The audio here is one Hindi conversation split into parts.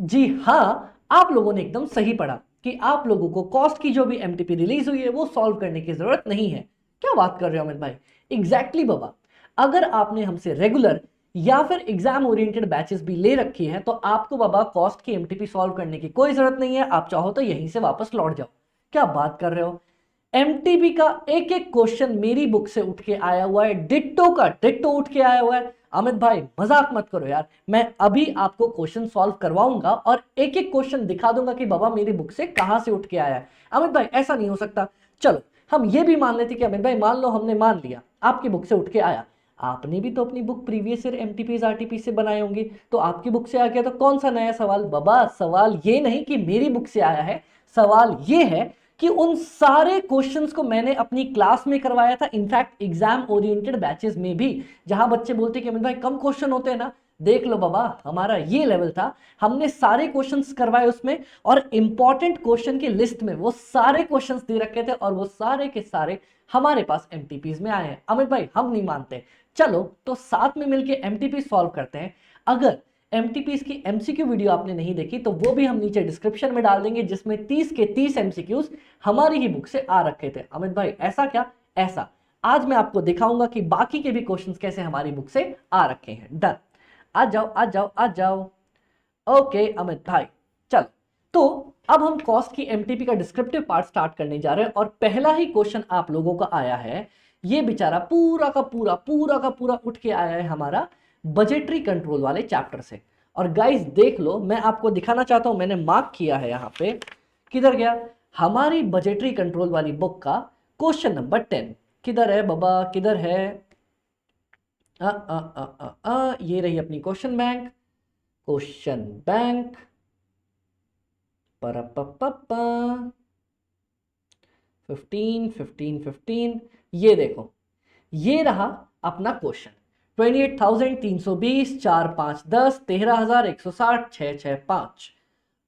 जी हाँ, आप लोगों ने एकदम सही पढ़ा कि आप लोगों को कॉस्ट की जो भी एमटीपी रिलीज हुई है वो सॉल्व करने की जरूरत नहीं है। क्या बात कर रहे हो अमित भाई? एग्जैक्टली बाबा, अगर आपने हमसे रेगुलर या फिर एग्जाम ओरिएंटेड बैचेस भी ले रखी है तो आपको बाबा कॉस्ट की एमटीपी सॉल्व करने की कोई जरूरत नहीं है। आप चाहो तो यहीं से वापस लौट जाओ। क्या बात कर रहे हो? एमटीबी का एक एक क्वेश्चन मेरी बुक से उठ के आया हुआ है, डिट्टो का डिट्टो उठ के आया हुआ है। अमित भाई मजाक मत करो यार, मैं अभी आपको क्वेश्चन सॉल्व करवाऊंगा और एक एक क्वेश्चन दिखा दूंगा कि बाबा मेरी बुक से कहां से उठ के आया है। अमित भाई ऐसा नहीं हो सकता। चलो हम ये भी मान लेते कि अमित भाई मान लो हमने मान लिया आपकी बुक से उठ के आया। आपने भी तो अपनी बुक प्रीवियस ईयर एमटीपीज आरटीपी से बनाए होंगे, तो आपकी बुक से आ गया तो कौन सा नया सवाल? बाबा सवाल ये नहीं कि मेरी बुक से आया है, सवाल ये है कि उन सारे क्वेश्चंस को मैंने अपनी क्लास में करवाया था, इनफैक्ट एग्जाम ओरिएंटेड बैचेस में भी। जहां बच्चे बोलते कि अमित भाई कम क्वेश्चन होते हैं ना, देख लो बाबा हमारा ये लेवल था, हमने सारे क्वेश्चंस करवाए उसमें, और इंपॉर्टेंट क्वेश्चन की लिस्ट में वो सारे क्वेश्चंस दे रखे थे और वो सारे के सारे हमारे पास एमटीपीज में आए हैं। अमित भाई हम नहीं मानते। चलो तो साथ में मिलकर एमटीपी सॉल्व करते हैं। अगर एमटीपीज की एमसीक्यू वीडियो आपने नहीं देखी तो वो भी हम नीचे डिस्क्रिप्शन में डाल देंगे, जिसमें 30 के 30 एमसीक्यूज हमारी ही बुक से आ रखे थे। अमित भाई ऐसा क्या? ऐसा आज मैं आपको दिखाऊंगा कि बाकी के भी क्वेश्चंस कैसे हमारी बुक से आ रखे हैं। डन, आ जाओ आ जाओ आ जाओ। ओके अमित भाई चल, तो अब हम कॉस्ट की एमटीपी का डिस्क्रिप्टिव पार्ट स्टार्ट करने जा रहे हैं और पहला ही क्वेश्चन आप लोगों का आया है। ये बेचारा पूरा का पूरा उठ के आया है हमारा बजटरी कंट्रोल वाले चैप्टर से। और गाइस देख लो, मैं आपको दिखाना चाहता हूं, मैंने मार्क किया है यहां पे। किधर गया? हमारी बजटरी कंट्रोल वाली बुक का क्वेश्चन नंबर 10 किधर है बाबा? किधर है? ये रही अपनी क्वेश्चन बैंक। क्वेश्चन बैंक पर 15 ये देखो, ये रहा अपना क्वेश्चन। 28,320 4 5 10 13,160 6 6 5।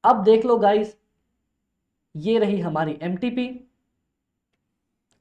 अब देख लो गाइस, ये रही हमारी एमटीपी।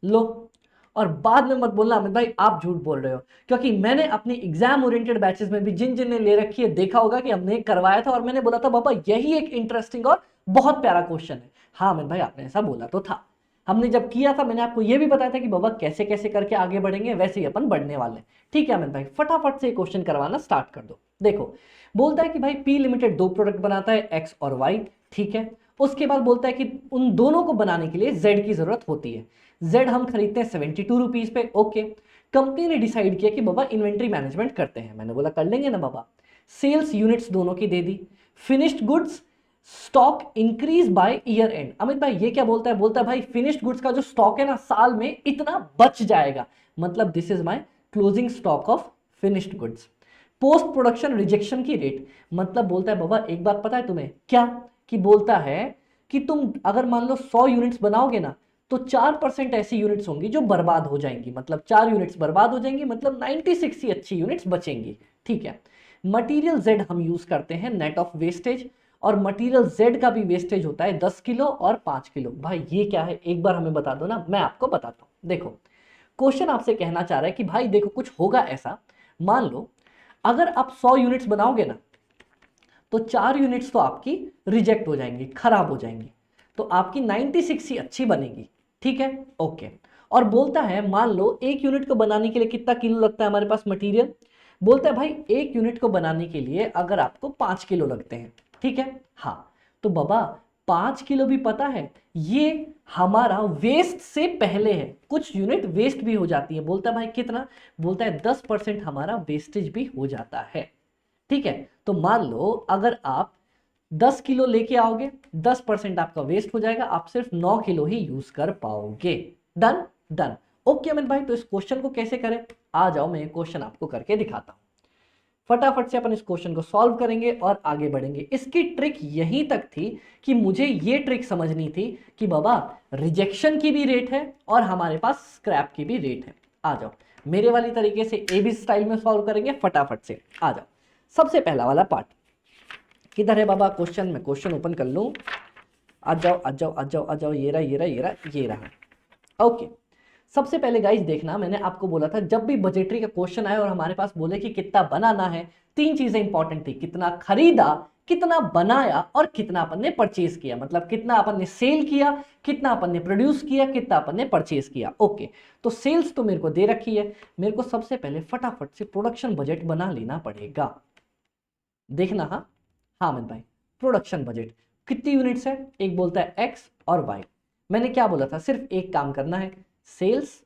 लो, और बाद में मत बोलना अमित भाई आप झूठ बोल रहे हो, क्योंकि मैंने अपनी एग्जाम ओरिएंटेड बैचेस में भी जिन जिन ने ले रखी है देखा होगा कि हमने करवाया था और मैंने बोला था बाबा यही एक इंटरेस्टिंग और बहुत प्यारा क्वेश्चन है। हाँ अमित भाई आपने ऐसा बोला तो था। हमने जब किया था मैंने आपको यह भी बताया था कि बाबा कैसे कैसे करके आगे बढ़ेंगे, वैसे ही अपन बढ़ने वाले हैं। ठीक है अमित भाई, फटाफट से क्वेश्चन करवाना स्टार्ट कर दो। देखो, बोलता है कि भाई पी लिमिटेड दो प्रोडक्ट बनाता है एक्स और वाई। ठीक है, उसके बाद बोलता है कि उन दोनों को बनाने के लिए जेड की जरूरत होती है। जेड हम खरीदते हैं 72 रुपीज पे। ओके, कंपनी ने डिसाइड किया कि बाबा इन्वेंट्री मैनेजमेंट करते हैं। मैंने बोला कर लेंगे ना बाबा। सेल्स यूनिट्स दोनों की दे दी। Finished goods stock increase by year end. Amit भाई ये क्या बोलता है? बोलता है भाई फिनिश्ड गुड्स का जो स्टॉक है ना साल में इतना बच जाएगा, मतलब this is my closing stock of finished goods. Post production rejection की रेट, मतलब बोलता है बाबा एक बात पता है तुम्हें क्या? कि बोलता है कि तुम अगर मान लो 100 यूनिट्स बनाओगे ना तो 4% ऐसी यूनिट्स होंगी जो बर्बाद हो जाएंगी, मतलब 4 यूनिट्स बर्बाद हो जाएंगी, मतलब 96 ही अच्छी यूनिट्स बचेंगी। ठीक है, मटेरियल जेड हम यूज करते हैं नेट ऑफ वेस्टेज, और मटेरियल जेड का भी वेस्टेज होता है 10 किलो और 5 किलो। भाई ये क्या है एक बार हमें बता दो ना, मैं आपको बताता हूं। देखो, क्वेश्चन आपसे कहना चाह रहा है कि भाई देखो कुछ होगा ऐसा, मान लो अगर आप 100 यूनिट्स बनाओगे ना तो 4 यूनिट्स तो आपकी रिजेक्ट हो जाएंगी, खराब हो जाएंगी, तो आपकी 96 ही अच्छी बनेगी। ठीक है, ओके। और बोलता है मान लो एक यूनिट को बनाने के लिए कितना किलो लगता है हमारे पास मटेरियल? बोलता है भाई एक यूनिट को बनाने के लिए अगर आपको 5 किलो लगते हैं। ठीक है, हाँ, तो बाबा 5 किलो भी पता है ये हमारा वेस्ट से पहले है, कुछ यूनिट वेस्ट भी हो जाती है। बोलता है भाई कितना? बोलता है 10% हमारा वेस्टेज भी हो जाता है। ठीक है, तो मान लो अगर आप 10 किलो लेके आओगे, 10% आपका वेस्ट हो जाएगा, आप सिर्फ 9 किलो ही यूज कर पाओगे। Done done. ओके अमित भाई, तो इस क्वेश्चन को कैसे करें? आ जाओ मैं क्वेश्चन आपको करके दिखाता हूं। फटाफट से अपन इस क्वेश्चन को सॉल्व करेंगे और आगे बढ़ेंगे। इसकी ट्रिक यहीं तक थी कि मुझे ये ट्रिक समझनी थी कि बाबा रिजेक्शन की भी रेट है और हमारे पास स्क्रैप की भी रेट है। आ जाओ मेरे वाली तरीके से एबी स्टाइल में सॉल्व करेंगे। फटाफट से आ जाओ। सबसे पहला वाला पार्ट किधर है बाबा? क्वेश्चन में क्वेश्चन ओपन कर लूं। आ जाओ आ जाओ आ जाओ आ जाओ, ये रहा ये रहा ये रहा ये रहा। ओके, सबसे पहले गाइस देखना, मैंने आपको बोला था जब भी बजटरी का क्वेश्चन आए और हमारे पास बोले कि कितना बनाना है, तीन चीजें इंपॉर्टेंट थी, कितना खरीदा, कितना बनाया और कितना अपन ने परचेज किया, मतलब कितना अपन ने सेल किया, कितना अपन ने प्रोड्यूस किया, कितना अपन ने परचेज किया। ओके, तो सेल्स तो मेरे को दे रखी है, मेरे को सबसे पहले फटाफट से प्रोडक्शन बजट बना लेना पड़ेगा। देखना, हाँ अमित भाई, प्रोडक्शन बजट कितनी यूनिट्स है, एक बोलता है एक्स और वाई। मैंने क्या बोला था, सिर्फ एक काम करना है, sales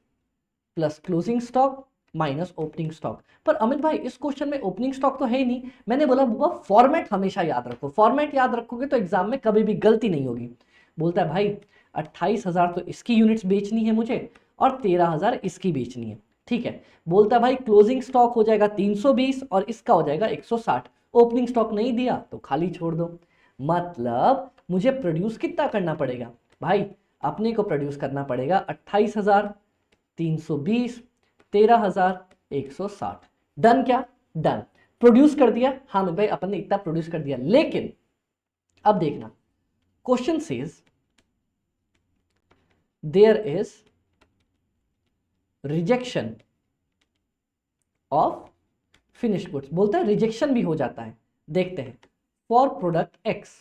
plus closing stock minus opening stock. पर अमित भाई इस क्वेश्चन में ओपनिंग स्टॉक तो है ही नहीं। मैंने बोला बुआ फॉर्मेट हमेशा याद रखो, फॉर्मेट याद रखोगे तो एग्जाम में कभी भी गलती नहीं होगी। बोलता है भाई 28,000 तो इसकी यूनिट्स बेचनी है मुझे और 13,000 इसकी बेचनी है। ठीक है, बोलता है भाई क्लोजिंग स्टॉक हो जाएगा 320 और इसका हो जाएगा 160। ओपनिंग स्टॉक नहीं दिया तो खाली छोड़ दो। मतलब मुझे प्रोड्यूस कितना करना पड़ेगा भाई, अपने को प्रोड्यूस करना पड़ेगा 28,000, 320, 13,160। डन क्या, डन, प्रोड्यूस कर दिया। हाँ भाई अपन ने इतना प्रोड्यूस कर दिया, लेकिन अब देखना question says there is rejection of finished goods. बोलता है रिजेक्शन भी हो जाता है। देखते हैं, फॉर प्रोडक्ट एक्स।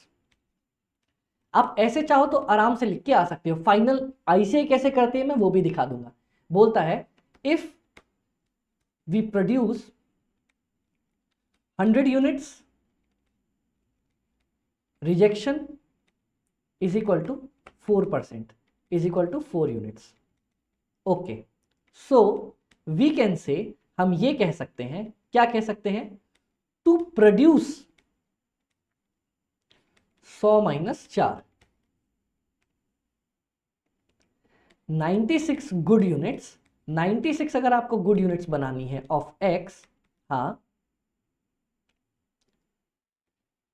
आप ऐसे चाहो तो आराम से लिख के आ सकते हो, फाइनल आईसीआई कैसे करते हैं मैं वो भी दिखा दूंगा। बोलता है if we produce 100 units, rejection is equal to 4%, is equal to 4 units. Okay, so we can say, हम ये कह सकते हैं, क्या कह सकते हैं, to produce 100 minus 4, 96 good units. 96 अगर आपको गुड यूनिट्स बनानी है ऑफ एक्स, हाँ,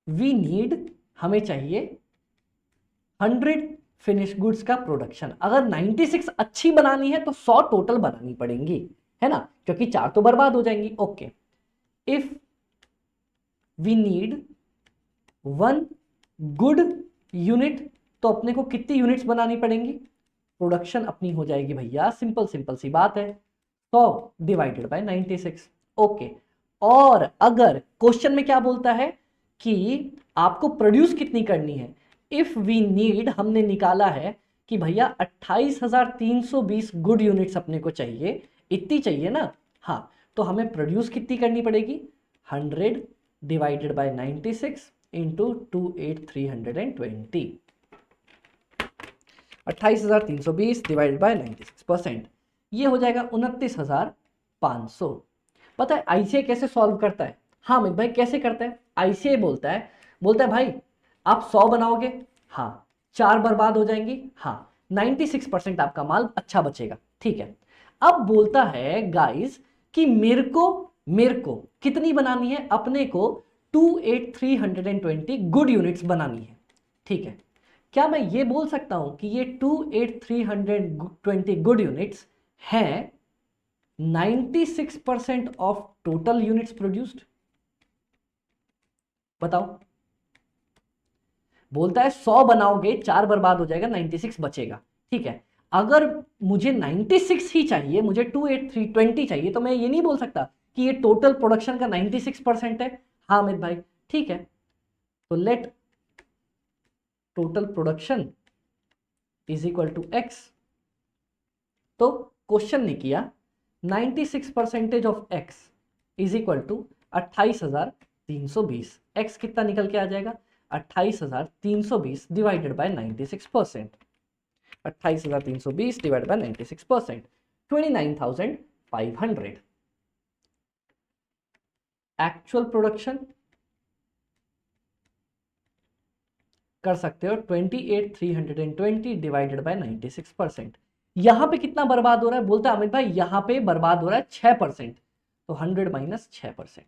वी नीड, हमें चाहिए 100 फिनिश गुड्स का प्रोडक्शन। अगर 96 अच्छी बनानी है तो 100 टोटल बनानी पड़ेंगी, है ना, क्योंकि 4 तो बर्बाद हो जाएंगी। Okay, if we need 1 good unit तो अपने को कितनी यूनिट्स बनानी पड़ेंगी, प्रोडक्शन अपनी हो जाएगी भैया, सिंपल सिंपल सी बात है, 100 डिवाइडेड बाय 96। ओके, और अगर क्वेश्चन में क्या बोलता है कि आपको प्रोड्यूस कितनी करनी है, इफ वी नीड, हमने निकाला है कि भैया 28,320 गुड यूनिट्स अपने को चाहिए, इतनी चाहिए ना, हाँ, तो हमें प्रोड्यूस कितनी करनी पड़ेगी, 100 divided by 96 into 28,320, 28,320 divided by 96%, ये हो जाएगा 29,500। पता है आईसीआई कैसे सॉल्व करता है, हाँ अमित भाई कैसे करता है, आईसीआई बोलता है भाई आप 100 बनाओगे, हाँ, 4 बर्बाद हो जाएंगी, हाँ, 96% आपका माल अच्छा बचेगा। ठीक है, अब बोलता है गाइस कि मेरे को कितनी बनानी है, अपने को 28,320 गुड यूनिट्स बनानी है। ठीक है, क्या मैं ये बोल सकता हूं कि ये 28,320 गुड यूनिट्स हैं 96% ऑफ टोटल यूनिट्स प्रोड्यूस्ड? बताओ, बोलता है 100 बनाओगे, 4 बर्बाद हो जाएगा, 96 बचेगा। ठीक है, अगर मुझे 96 ही चाहिए, मुझे 28,320 चाहिए, तो मैं ये नहीं बोल सकता कि ये टोटल प्रोडक्शन का 96% है। हाँ अमित भाई, ठीक है, तो let total production is equal to x. तो क्वेश्चन ने किया 96% of x is equal to 28,320। X कितना निकल के आ जाएगा, 28,320 divided by 96%, 28,320 divided by 96%, 29,500। Actual production कर सकते हो 28,320 डिवाइडेड बाय 96%। यहां पे कितना बर्बाद हो रहा है, बोलता है अमित भाई यहां पे बर्बाद हो रहा है 6%, तो 100 माइनस 6%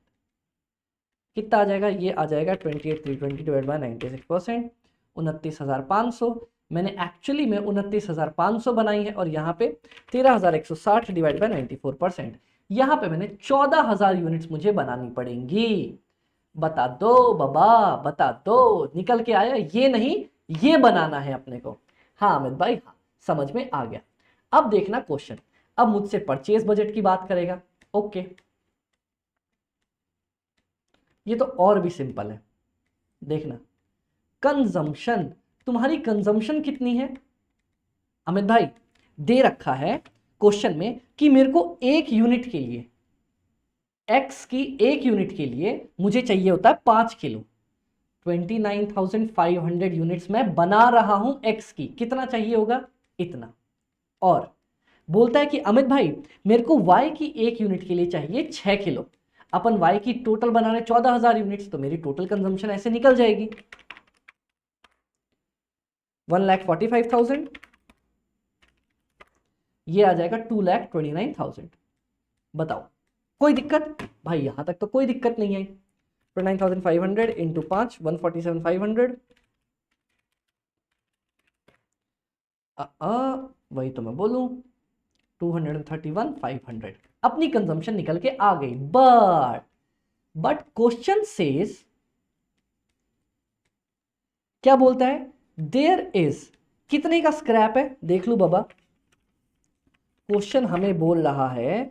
कितना आ जाएगा, ये आ जाएगा 28,320 डिवाइड बाय 96%, 29,500। मैंने एक्चुअली में 29,500 बनाई है और यहाँ पे 13,160 डिवाइड बाय 94%, यहाँ पे मैंने 14,000 यूनिट्स मुझे बनानी पड़ेंगी। बता दो बाबा, बता दो, निकल के आया, ये नहीं ये बनाना है अपने को। हाँ अमित भाई, हाँ समझ में आ गया। अब देखना क्वेश्चन, अब मुझसे परचेज बजट की बात करेगा। ओके, ये तो और भी सिंपल है, देखना, कंजम्पशन, तुम्हारी कंजम्पशन कितनी है अमित भाई? दे रखा है क्वेश्चन में कि मेरे को 1 यूनिट के लिए, एक्स की 1 यूनिट के लिए मुझे चाहिए होता है 5 किलो। 29,500 यूनिट्स मैं बना रहा हूं एक्स की, कितना चाहिए होगा? इतना। और बोलता है कि अमित भाई मेरे को वाई की 1 यूनिट के लिए चाहिए 6 किलो। अपन वाई की टोटल बना रहे 14,000 यूनिट्स, तो मेरी टोटल कंजम्पशन ऐसे निकल जाएगी 1,45,000, ये आ जाएगा 2,29,000। बताओ कोई दिक्कत? भाई यहां तक तो कोई दिक्कत नहीं है। 29,500 इंटू 5, 147,500। वही तो मैं बोलूं, 231,500 अपनी कंजम्पशन निकल के आ गई। बट क्वेश्चन सेज, क्या बोलता है? देयर इज, कितने का स्क्रैप है देख लो बाबा। क्वेश्चन हमें बोल रहा है,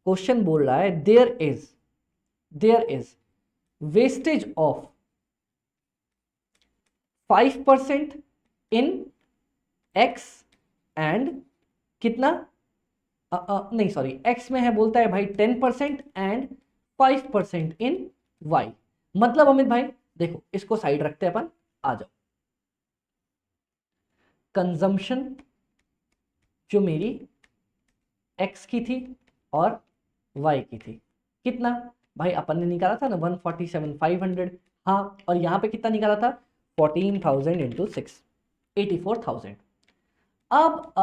क्वेश्चन बोल रहा है there is wastage of 5% in x and कितना, नहीं सॉरी, एक्स में है बोलता है भाई 10% एंड 5% इन वाई। मतलब अमित भाई देखो, इसको साइड रखते हैं अपन, आ जाओ। कंजम्पशन जो मेरी एक्स की थी और वाई की थी, कितना भाई अपन ने निकाला था ना 147,500। हाँ, और यहां पे कितना निकाला था? 14,000 इंटू 6, 84,000। अब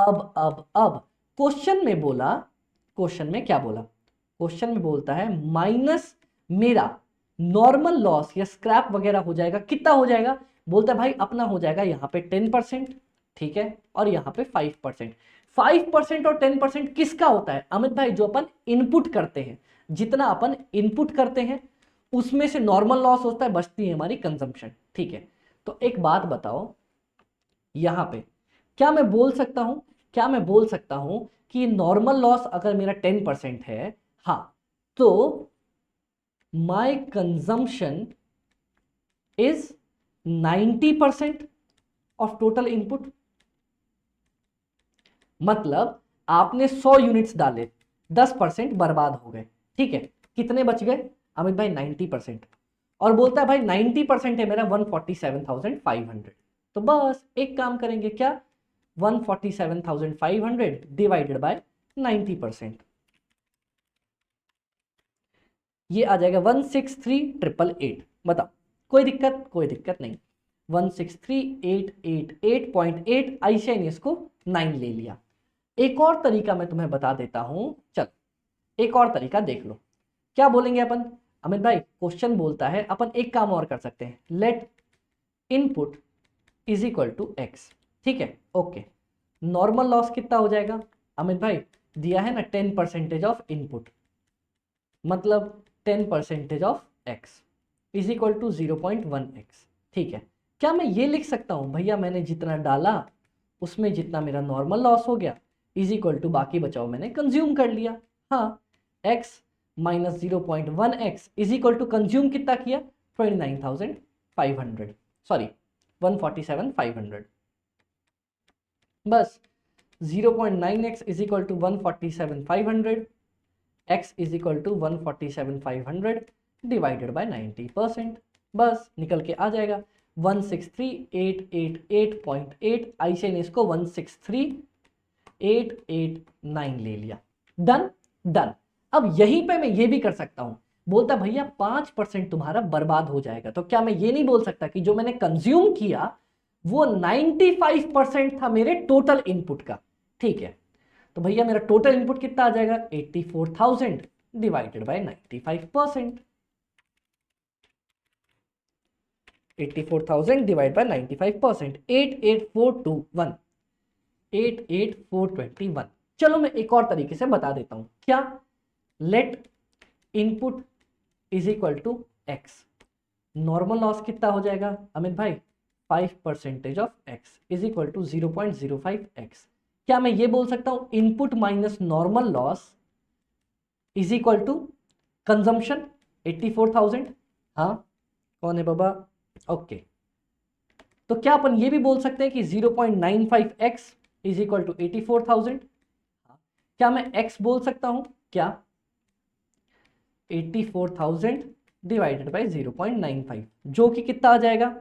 क्वेश्चन में बोला, क्वेश्चन में क्या बोला? क्वेश्चन में बोलता है माइनस मेरा नॉर्मल लॉस या स्क्रैप वगैरह हो जाएगा, कितना हो जाएगा? बोलता है भाई अपना हो जाएगा यहां पे 10%, ठीक है, और यहां पे 5%। 5% और 10% किसका होता है अमित भाई? जो अपन इनपुट करते हैं, जितना अपन इनपुट करते हैं उसमें से नॉर्मल लॉस होता है, बचती है हमारी कंजम्पशन, ठीक है। तो एक बात बताओ, यहां पे क्या मैं बोल सकता हूं, क्या मैं बोल सकता हूं कि नॉर्मल लॉस अगर मेरा 10% है, हाँ, तो my consumption is 90% of total input. मतलब आपने 100 यूनिट्स डाले, 10% बर्बाद हो गए, ठीक है, कितने बच गए अमित भाई? 90%। और बोलता है भाई 90% है मेरा 147,500। तो बस एक काम करेंगे, क्या? 147,500 डिवाइडेड बाय 90%, ये आ जाएगा 163,888। बताओ कोई दिक्कत? कोई दिक्कत नहीं। 163,888.8, आयशा ने इसको 9 ले लिया। एक और तरीका मैं तुम्हें बता देता हूं, चल एक और तरीका देख लो। क्या बोलेंगे अपन अमित भाई? क्वेश्चन बोलता है अपन एक काम और कर सकते हैं, let input is equal to x, ठीक है, ओके। नॉर्मल लॉस कितना हो जाएगा अमित भाई? दिया है ना 10% ऑफ इनपुट, मतलब 10% of x is equal to 0.1x, ठीक है। क्या मैं ये लिख सकता हूं भैया मैंने जितना डाला उसमें जितना मेरा नॉर्मल लॉस हो गया इज इक्वल टू बाकी बचाओ मैंने कंज्यूम कर लिया? हाँ, x minus 0.1x is equal to consume कितना किया? 29,500, सॉरी 147,500। बस 0.9x is equal to 147,500, x is equal to 147,500 divided by 90%, बस निकल के आ जाएगा 163,888.8। आयशा ने इसको 163,889 ले लिया। Done done. अब यहीं पे मैं ये भी कर सकता हूं, बोलता भैया 5% तुम्हारा बर्बाद हो जाएगा, तो क्या मैं ये नहीं बोल सकता कि जो मैंने कंज्यूम किया वो 95% था मेरे टोटल इनपुट का, ठीक है। तो भैया मेरा टोटल इनपुट कितना आ जाएगा? 84,000 डिवाइडेड बाय 95%, 84,000 डिवाइड बाय 95%, 88,421, 88,421। चलो मैं एक और तरीके से बता देता हूं, क्या? Let input is equal to x, normal loss कितना हो जाएगा अमित भाई? 5% of x is equal to 0.05x। क्या मैं ये बोल सकता हूं input minus normal loss is equal to consumption 84,000? हाँ, कौन है बाबा? ओके, तो क्या अपन ये भी बोल सकते हैं कि 0.95x इज इक्वल टू 84,000? क्या मैं x बोल सकता हूं क्या? 84,000 डिवाइडेड बाई 0.95 जो कि कितना आ जाएगा?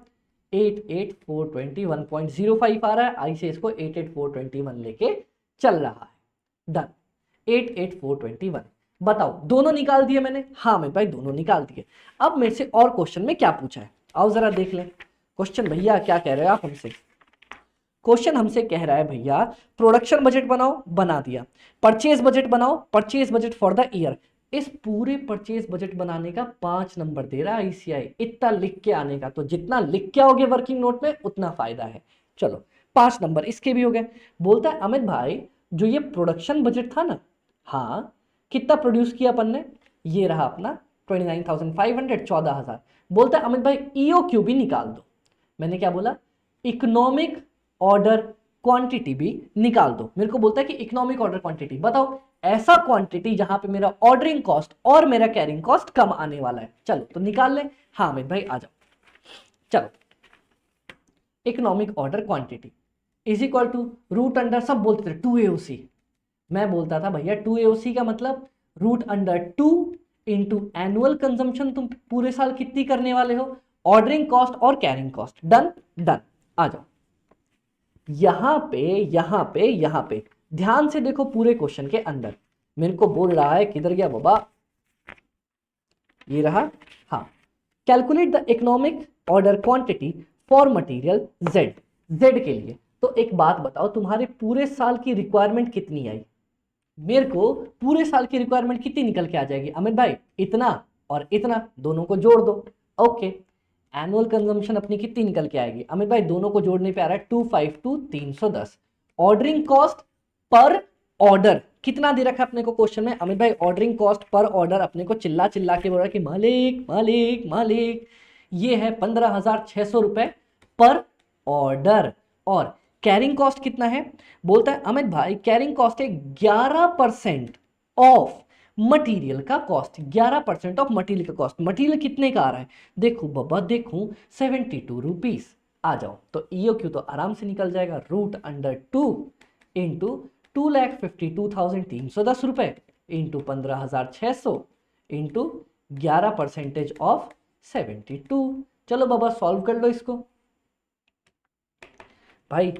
88,421.05 आ रहा है। आई से इसको 88,421 लेके चल रहा है। डन, 88,421। बताओ दोनों निकाल दिए मैंने? हाँ मैं भाई दोनों निकाल दिए। अब मेरे से और क्वेश्चन में क्या पूछा है, आओ जरा देख लें। क्वेश्चन भैया क्या कह रहे हैं आप हमसे? क्वेश्चन हमसे कह रहा है भैया प्रोडक्शन बजट बनाओ, बना दिया। परचेज बजट बनाओ, purchase budget for the year. इस पूरे परचेज बजट बनाने का 5 नंबर दे रहा है आईसीआई, इतना लिख के आने का। तो जितना लिख के आओगे वर्किंग नोट में उतना फायदा है। चलो 5 नंबर इसके भी हो गए। बोलता है अमित भाई जो ये प्रोडक्शन बजट था ना, हाँ कितना प्रोड्यूस किया अपन ने? ये रहा अपना 29,500, 14,000। बोलता है अमित भाई ईओक्यू भी निकाल दो। मैंने क्या बोला? इकोनॉमिक ऑर्डर क्वांटिटी भी निकाल दो। मेरे को बोलता है कि इकोनॉमिक ऑर्डर क्वांटिटी बताओ, ऐसा क्वांटिटी जहां पे मेरा ऑर्डरिंग कॉस्ट और मेरा कैरिंग कॉस्ट कम आने वाला है। चलो तो निकाल ले। हाँ अमित भाई आ जाओ। चलो economic order quantity is equal to root under, सब बोलते थे 2AOC। मैं बोलता था भैया 2AOC का मतलब root under 2 into annual consumption, तुम पूरे साल कितनी करने वाले हो, ऑर्डरिंग कॉस्ट और कैरिंग कॉस्ट। डन डन, आ जाओ। यहां पे ध्यान से देखो पूरे क्वेश्चन के अंदर मेरे को बोल रहा है, किधर गया बाबा, ये रहा। हाँ, calculate the economic order quantity for material Z, Z के लिए। तो एक बात बताओ, तुम्हारे पूरे साल की रिक्वायरमेंट कितनी आई? मेरे को पूरे साल की रिक्वायरमेंट कितनी निकल के आ जाएगी अमित भाई? इतना और इतना, दोनों को जोड़ दो। ओके, एनुअल कंजम्पशन अपनी कितनी निकल के आएगी अमित भाई? दोनों को जोड़ने पे आ रहा है 252 310। ऑर्डरिंग कॉस्ट पर ऑर्डर कितना दे रखा है अपने को क्वेश्चन में अमित भाई? ऑर्डरिंग कॉस्ट पर ऑर्डर अपने को चिल्ला चिल्ला के बोल रहा है कि मालिक मालिक मालिक, ये है 15,600 रुपए पर ऑर्डर। और कैरिंग कॉस्ट कितना है? बोलता है अमित भाई कैरिंग कॉस्ट है 11% ऑफ मटेरियल का कॉस्ट। 11% ऑफ मटेरियल का कॉस्ट। मटेरियल कितने का आ रहा है? देखो बाबा देखो 72 रुपीज। आ जाओ, तो ईओक्यू तो आराम से निकल जाएगा, रूट अंडर 2 इंटू 2,52,310 रुपए इंटू 15,600 इंटू 11% ऑफ 72। चलो बाबा सॉल्व कर लो इसको भाई।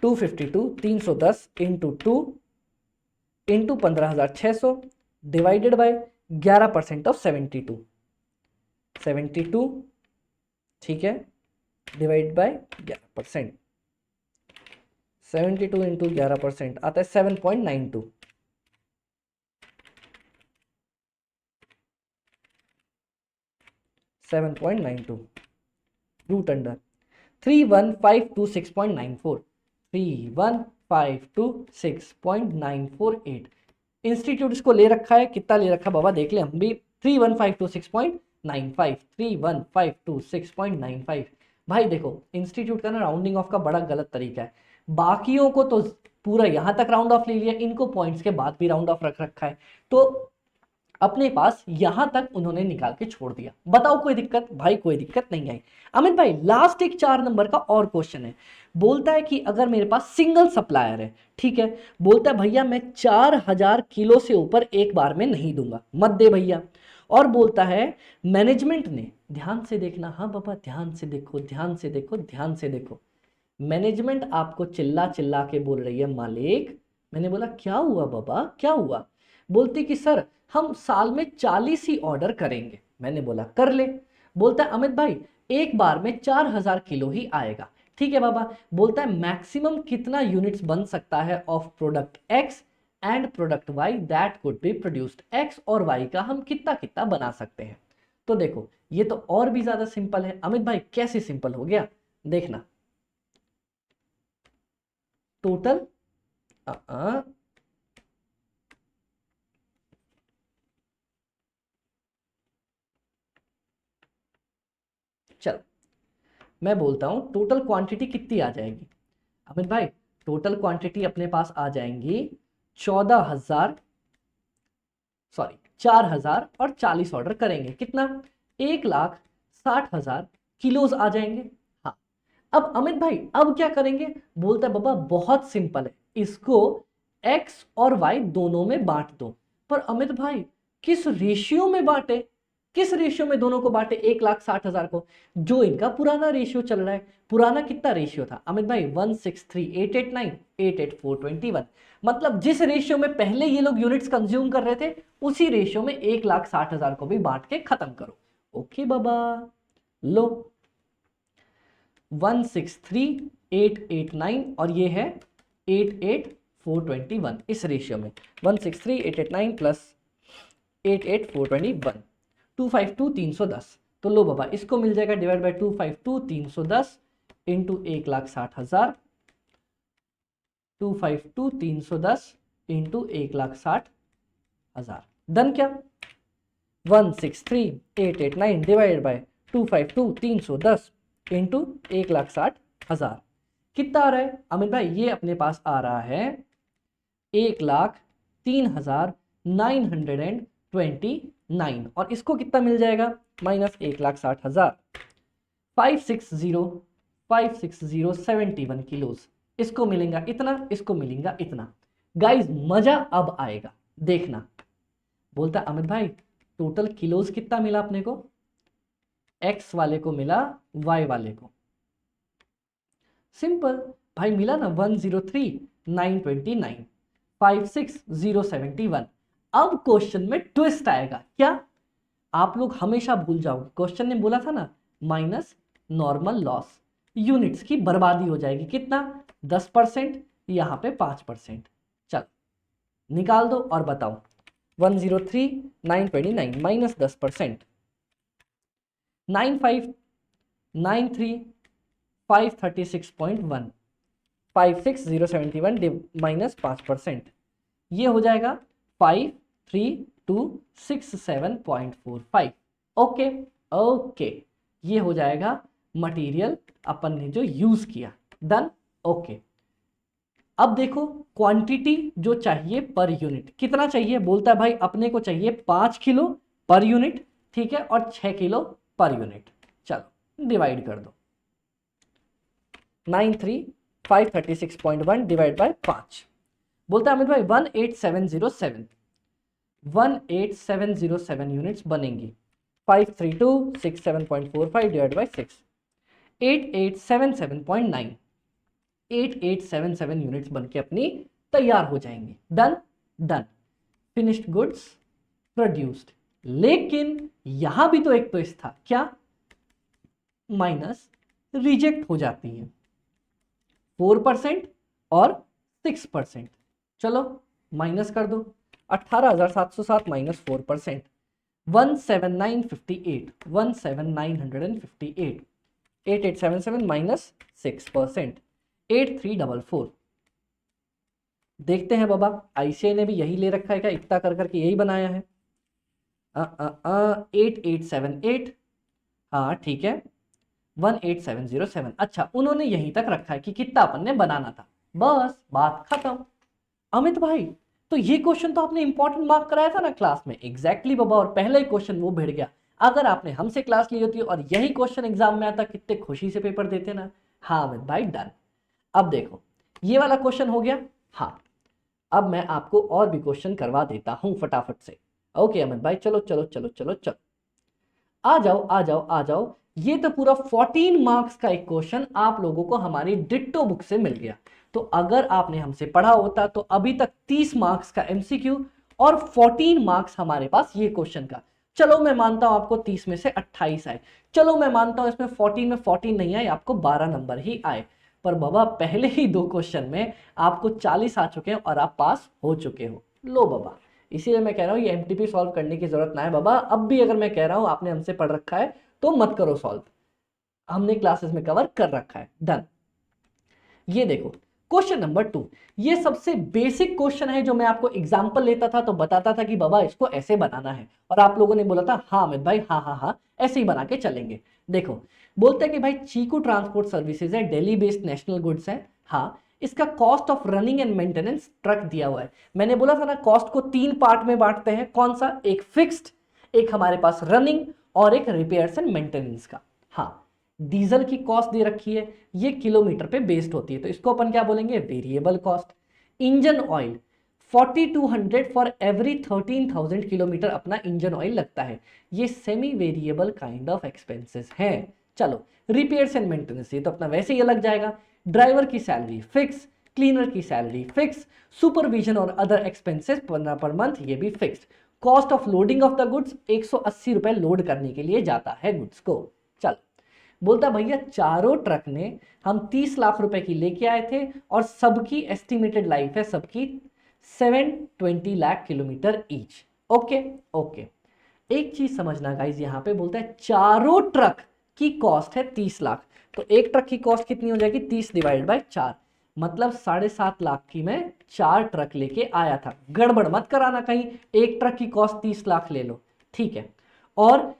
252 310 into 2 into 15,600 divided by 11% of 72, 72 ठीक है, डिवाइड बाय 11%। 72 इंटू 11% आता है 7.92। 7.92 रूट अंडर 31,526.94, 31,526.948। इंस्टीट्यूट इसको ले रखा है, कितना ले रखा बाबा देख ले हम भी, 31,526.95, 31,526.95। भाई देखो इंस्टीट्यूट का ना राउंडिंग ऑफ का बड़ा गलत तरीका है। बाकियों को तो पूरा यहां तक राउंड ऑफ ले लिया, इनको पॉइंट्स के बाद भी राउंड ऑफ रख रखा है, तो अपने पास यहां तक उन्होंने निकाल के छोड़ दिया। बताओ कोई दिक्कत? भाई कोई दिक्कत नहीं आई। अमित भाई लास्ट एक 4 नंबर का और क्वेश्चन है। बोलता है कि अगर मेरे पास सिंगल सप्लायर है, ठीक है, बोलता है भैया मैं 4,000 किलो से ऊपर एक बार में नहीं दूंगा, मत दे भैया। और बोलता है मैनेजमेंट ने, ध्यान से देखना, हाँ बाबा ध्यान से देखो ध्यान से देखो ध्यान से देखो, मैनेजमेंट आपको चिल्ला चिल्ला के बोल रही है मालिक। मैंने बोला क्या हुआ बाबा क्या हुआ? बोलती कि सर हम साल में 40 ही ऑर्डर करेंगे। मैंने बोला कर ले। बोलता है अमित भाई एक बार में 4,000 किलो ही आएगा। ठीक है बाबा। बोलता है मैक्सिमम कितना यूनिट्स बन सकता है of product x and product y that could be produced. X और वाई का हम कितना कितना बना सकते हैं। तो देखो ये तो और भी ज्यादा सिंपल है। अमित भाई कैसे सिंपल हो गया? देखना, टोटल चलो मैं बोलता हूं टोटल क्वांटिटी कितनी आ जाएगी अमित भाई? टोटल क्वांटिटी अपने पास आ जाएंगी 14,000, सॉरी 4,000 और 40 ऑर्डर करेंगे, कितना? 1,60,000 किलोज आ जाएंगे। हाँ, अब अमित भाई अब क्या करेंगे? बोलता है बाबा बहुत सिंपल है, इसको x और y दोनों में बांट दो। पर अमित भाई किस रेशियो में बांटे? किस रेशियो में दोनों को बांटे 1,60,000 को? जो इनका पुराना रेशियो चल रहा है। पुराना कितना रेशियो था अमित भाई? 163,889 88421। मतलब जिस रेशियो में पहले ये लोग यूनिट्स कंज्यूम कर रहे थे उसी रेशियो में 1,60,000 को भी बांट के खत्म करो। ओके बाबा, लो 163,889 और ये है 88,421 इस रेशियो में 163,889 प्लस 88,421 252 310। तो लो बाबा इसको मिल जाएगा divide by 252 310 into 1,60,000 252 310 into 1,60,000। Done क्या? 163,889 डिवाइड बाय 252 310 इंटू 1,60,000 कितना आ रहा है अमित भाई? ये अपने पास आ रहा है 1,03,929 और इसको कितना मिल जाएगा? Minus 1,60,000 56071 kilos. इसको मिलेगा इतना, इसको मिलेगा इतना। गाइज मजा अब आएगा, देखना। बोलता अमित भाई टोटल किलोज कितना मिला अपने को? x वाले को मिला y वाले को। सिंपल भाई, मिला ना 103,929 56071। अब क्वेश्चन में ट्विस्ट आएगा। क्या? आप लोग हमेशा भूल जाओगे, क्वेश्चन ने बोला था ना माइनस नॉर्मल लॉस, यूनिट्स की बर्बादी हो जाएगी। कितना? 10%, यहां पे 5%। चल निकाल दो और बताओ। 103,929 माइनस 10%, 9593,536.1 56071 माइनस 5%, ये हो जाएगा 53267.45। ओके ओके, ये हो जाएगा मटेरियल अपन ने जो यूज किया। डन। ओके, अब देखो क्वांटिटी जो चाहिए पर यूनिट कितना चाहिए? बोलता है भाई अपने को चाहिए 5 किलो पर यूनिट, ठीक है, और 6 किलो पर यूनिट। चलो डिवाइड कर दो, 93,536.1 डिवाइड बाय 5। बोलता है अमित भाई 18707 यूनिट्स बनेंगी। 53267.45 डिवाइड बाय 6 8877.9 8877 यूनिट्स बनके अपनी तैयार हो जाएंगी। Done done, finished goods produced. लेकिन यहां भी तो एक ट्विस्ट था। क्या? माइनस रिजेक्ट हो जाती है 4% और 6%। चलो माइनस कर दो, 18,707 माइनस 4%, 17958 17958 8877 माइनस 6% 8344। देखते हैं बाबा, आईसीआई ने भी यही ले रखा है क्या? इतना कर करके यही बनाया है। 8878, हाँ ठीक है, 18707। अच्छा, उन्होंने यहीं तक रखा है कि कितना अपन ने बनाना था। बस बात खत्म। अमित भाई तो ये क्वेश्चन तो आपने इंपॉर्टेंट मार्क कराया था ना क्लास में। एग्जैक्टली बाबा, और पहला ही क्वेश्चन वो भिड़ गया। अगर आपने हमसे क्लास ली होती और यही क्वेश्चन एग्जाम में आता, कितने खुशी से पेपर देते ना। हाँ अमित भाई डन। अब देखो ये वाला क्वेश्चन हो गया। हाँ, अब मैं आपको और भी क्वेश्चन करवा देता हूं फटाफट से। ओके अमित भाई, चलो चलो चलो चलो चलो, आ जाओ आ जाओ आ जाओ। ये तो पूरा 14 मार्क्स का एक क्वेश्चन आप लोगों को हमारी डिट्टो बुक से मिल गया। तो अगर आपने हमसे पढ़ा होता तो अभी तक 30 मार्क्स का एमसीक्यू और 14 मार्क्स हमारे पास ये क्वेश्चन का। चलो मैं मानता हूं आपको 30 में से 28 आए, चलो मैं मानता हूं इसमें 14 में 14 नहीं आए, आपको 12 नंबर ही आए। पर बाबा पहले ही दो क्वेश्चन में आपको 40 आ चुके हैं और आप पास हो चुके हो। लो बाबा, इसीलिए मैं कह रहा हूं ये एमटीपी सॉल्व करने की जरूरत ना है बाबा। अब भी अगर मैं कह रहा हूं आपने हमसे पढ़ रखा है तो मत करो सॉल्व, हमने क्लासेस में कवर कर रखा है। डन। ये देखो क्वेश्चन नंबर 2, ये सबसे बेसिक क्वेश्चन है जो मैं आपको एग्जांपल लेता था तो बताता था कि बाबा इसको ऐसे बनाना है, और आप लोगों ने बोला था हाँ अमित भाई हाँ हाँ हाँ ऐसे ही बना के चलेंगे। देखो बोलते हैं कि भाई चीकू ट्रांसपोर्ट सर्विसेज है, दिल्ली बेस्ड नेशनल गुड्स है। हाँ, इसका cost of running and maintenance truck दिया हुआ है। मैंने बोला था ना कॉस्ट को 3 पार्ट में बांटते हैं। कौन सा? एक फिक्स्ड, एक हमारे पास रनिंग, और एक रिपेयर्स एंड मेंटेनेंस का। हाँ, डीजल की कॉस्ट दे रखी है, ये किलोमीटर पे बेस्ड होती है, तो इसको अपन क्या बोलेंगे, variable cost. Engine oil 4200 for every 13,000 kilometre अपना इंजन ऑयल लगता है, ये semi variable kind of expenses है। चलो रिपेयर्स एंड मेंटेनेंस, ये तो अपना वैसे ही अलग जाएगा। ड्राइवर की सैलरी फिक्स, क्लीनर की सैलरी फिक्स, सुपरविजन और अदर एक्सपेंसेस पर मंथ ये भी fixed. Cost of loading of the goods 180 रुपए लोड करने के लिए जाता है गुड्स को। चल बोलता भैया चारों ट्रक ने हम 30 लाख रुपए की लेके आए थे और सबकी एस्टिमेटेड लाइफ है सबकी 720 lakh kilometre each. Okay okay, एक चीज समझना गाइज, यहां पे बोलता है चारों ट्रक की कॉस्ट है 30 लाख, तो एक ट्रक की कॉस्ट कितनी हो जाएगी, 30 डिवाइड बाय 4, मतलब 7.5 लाख की मैं 4 ट्रक लेके आया था। गड़बड़ मत कराना कहीं, एक ट्रक की कॉस्ट 30 लाख ले लो, ठीक है, और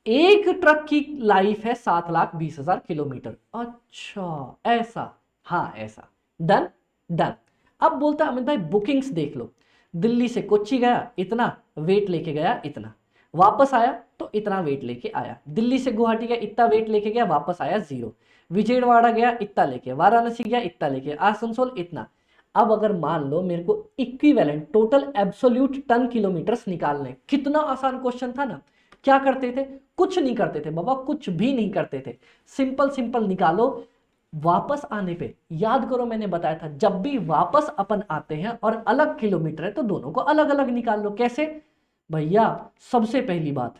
एक ट्रक की लाइफ है 7,20,000 किलोमीटर। अच्छा ऐसा, हाँ ऐसा, डन डन। अब बोलता अमित भाई बुकिंग्स देख लो, दिल्ली से कोच्चि गया इतना वेट लेके गया, इतना वापस आया तो इतना वेट लेके आया, दिल्ली से गुवाहाटी गया इतना वेट लेके गया, वापस आया 0, विजयवाड़ा गया इतना लेके, वाराणसी गया इतना लेके, आसनसोल इतना। अब अगर मान लो मेरे को equivalent total absolute ton kilometres निकालने, कितना आसान क्वेश्चन था ना। क्या करते थे, कुछ नहीं करते थे बाबा, कुछ भी नहीं करते थे, सिंपल सिंपल निकालो। वापस आने पे याद करो मैंने बताया था, जब भी वापस अपन आते हैं और अलग किलोमीटर है तो दोनों को अलग अलग निकाल लो। कैसे भैया, सबसे पहली बात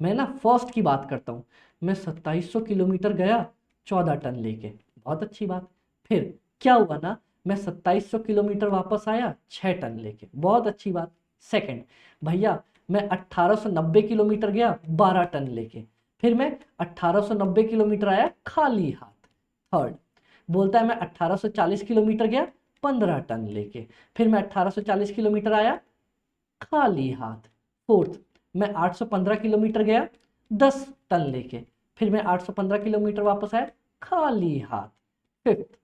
मैं ना फर्स्ट की बात करता हूं, मैं 2700 किलोमीटर गया 14 टन लेके, बहुत अच्छी बात। फिर क्या हुआ ना, मैं 2700 किलोमीटर वापस आया 6 टन लेके, बहुत अच्छी बात। सेकंड भैया, मैं 1890 किलोमीटर गया 12 टन लेके, फिर मैं 1890 किलोमीटर आया खाली हाथ। थर्ड बोलता है मैं 1840 किलोमीटर गया 15 टन लेके, फिर मैं 1840 किलोमीटर आया खाली हाथ। फोर्थ, मैं 815 किलोमीटर गया 10 टन लेके, फिर मैं 815 किलोमीटर वापस आया खाली हाथ। फिफ्थ,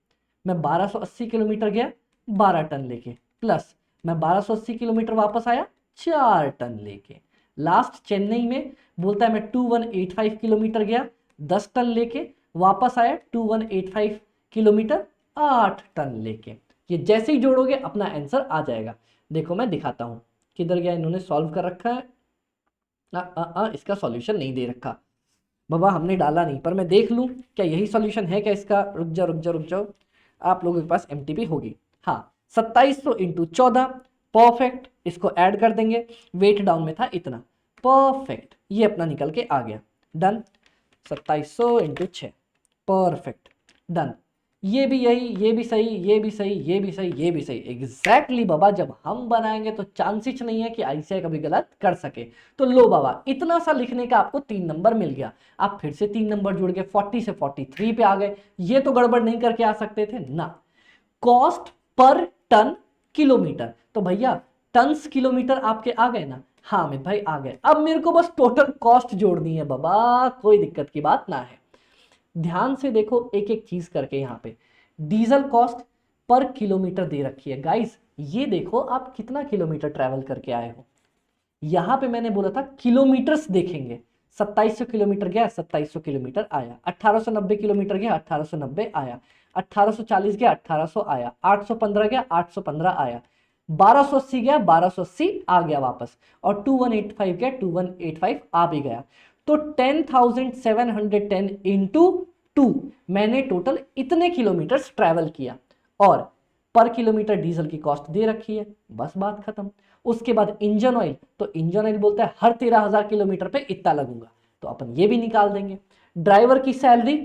मैं 1280 किलोमीटर गया 12 टन लेके, प्लस मैं 1280 किलोमीटर वापस आया 4 टन लेके। लास्ट चेन्नई में बोलता है मैं 2185 किलोमीटर गया 10 टन लेके, वापस आया 2185 किलोमीटर 8 टन लेके। ये जैसे ही जोड़ोगे अपना आंसर आ जाएगा। देखो मैं दिखाता हूं, किधर गया, इन्होंने सॉल्व कर रखा है, इसका सॉल्यूशन नहीं दे रखा बाबा, हमने डाला नहीं, पर मैं देख लूं क्या यही सॉल्यूशन है क्या इसका। रुक जाओ रुक जाओ रुक जाओ, आप लोगों के पास एमटीपी होगी। हाँ 2700 इंटू 14, परफेक्ट, इसको ऐड कर देंगे, वेट डाउन में था इतना, परफेक्ट, ये अपना निकल के आ गया, डन। 2700 into 6, perfect, done. ये भी यही, ये भी सही, ये भी सही, ये भी सही, ये भी सही, एग्जैक्टली बाबा, जब हम बनाएंगे तो चांसेस नहीं है कि ऐसे कभी गलत कर सके। तो लो बाबा, इतना सा लिखने का आपको 3 नंबर मिल गया, आप फिर से 3 नंबर जुड़ गए, 40 से 43 पे आ गए। ये तो गड़बड़ नहीं करके आ सकते थे ना। कॉस्ट पर टन किलोमीटर, तो भैया टन्स किलोमीटर आपके आ गए ना, हाँ अमित भाई आ गए। अब मेरे को बस टोटल कॉस्ट जोड़नी है बाबा, कोई दिक्कत की बात ना है। ध्यान से देखो एक एक चीज करके, यहां पे डीजल कॉस्ट पर किलोमीटर दे रखी है गाइस, ये देखो आप कितना किलोमीटर ट्रैवल करके आए हो। यहां पे मैंने बोला था किलोमीटर्स देखेंगे, 2700 किलोमीटर गया 2700 किलोमीटर आया, 1890 किलोमीटर गया 1890 आया, 1840 गया 1800 आया, 815 गया 815 आया, 1280 गया 1280 आ गया वापस, और 2185 गया 2185 आ भी गया। तो 10,710 इंटू 2 मैंने टोटल इतने किलोमीटर्स ट्रैवल किया, और पर किलोमीटर डीजल की कॉस्ट दे रखी है, बस बात खत्म। उसके बाद इंजन ऑयल, तो इंजन ऑयल बोलता है हर 13,000 किलोमीटर पे इतना लगूंगा, तो अपन ये भी निकाल देंगे। ड्राइवर की सैलरी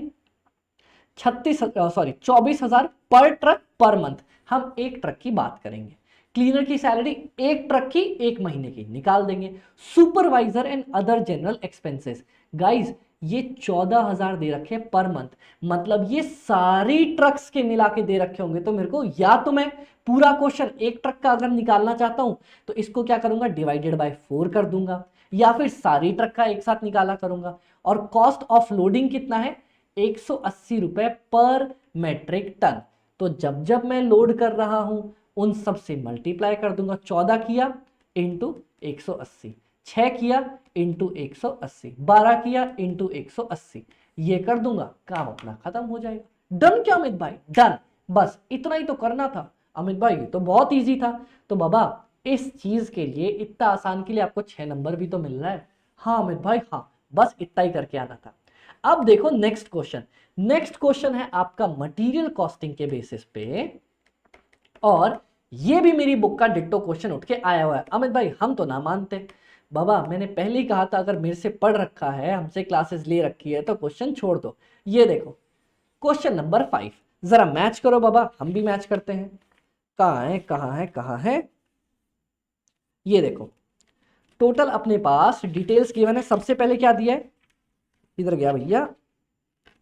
24,000 पर ट्रक पर मंथ, हम एक ट्रक की बात करेंगे। क्लीनर की सैलरी एक ट्रक की एक महीने की निकाल देंगे। Supervisor and other general expenses guys, ये 14,000 दे रखे पर मंथ, मतलब ये सारी ट्रक्स के मिला के दे रखे होंगे। तो मेरे को या तो मैं पूरा क्वेश्चन एक ट्रक का अगर निकालना चाहता हूं तो इसको क्या करूंगा, डिवाइडेड बाय 4 कर दूंगा, या फिर सारी ट्रक का एक साथ निकाला करूंगा। और कॉस्ट ऑफ लोडिंग कितना है, 180 रुपए पर मेट्रिक टन। तो जब जब मैं लोड कर रहा हूं उन सब से मल्टीप्लाई कर दूंगा, 14 किया इंटू 180, 6 किया इंटू 180, 12 किया इंटू 180, ये कर दूंगा, काम अपना खत्म हो जाएगा। डन क्या अमित भाई? डन। बस इतना ही तो करना था अमित भाई, ये तो बहुत इजी था। तो बाबा इस चीज के लिए, इतना आसान के लिए आपको 6 नंबर भी तो मिल रहा है। हाँ अमित भाई हाँ, बस इतना ही करके आना था। अब देखो नेक्स्ट क्वेश्चन। नेक्स्ट क्वेश्चन है आपका मटेरियल कॉस्टिंग के बेसिस पे, और ये भी मेरी बुक का डिट्टो क्वेश्चन उठ के आया हुआ है। अमित भाई हम तो ना मानते बाबा, मैंने पहले ही कहा था अगर मेरे से पढ़ रखा है, हमसे क्लासेस ले रखी है तो क्वेश्चन छोड़ दो। ये देखो क्वेश्चन नंबर 5, जरा मैच करो बाबा, हम भी मैच करते हैं। कहाँ है कहाँ है कहाँ है? ये देखो टोटल अपने पास डिटेल्स गिवन है। सबसे पहले क्या दिया है, इधर गया भैया,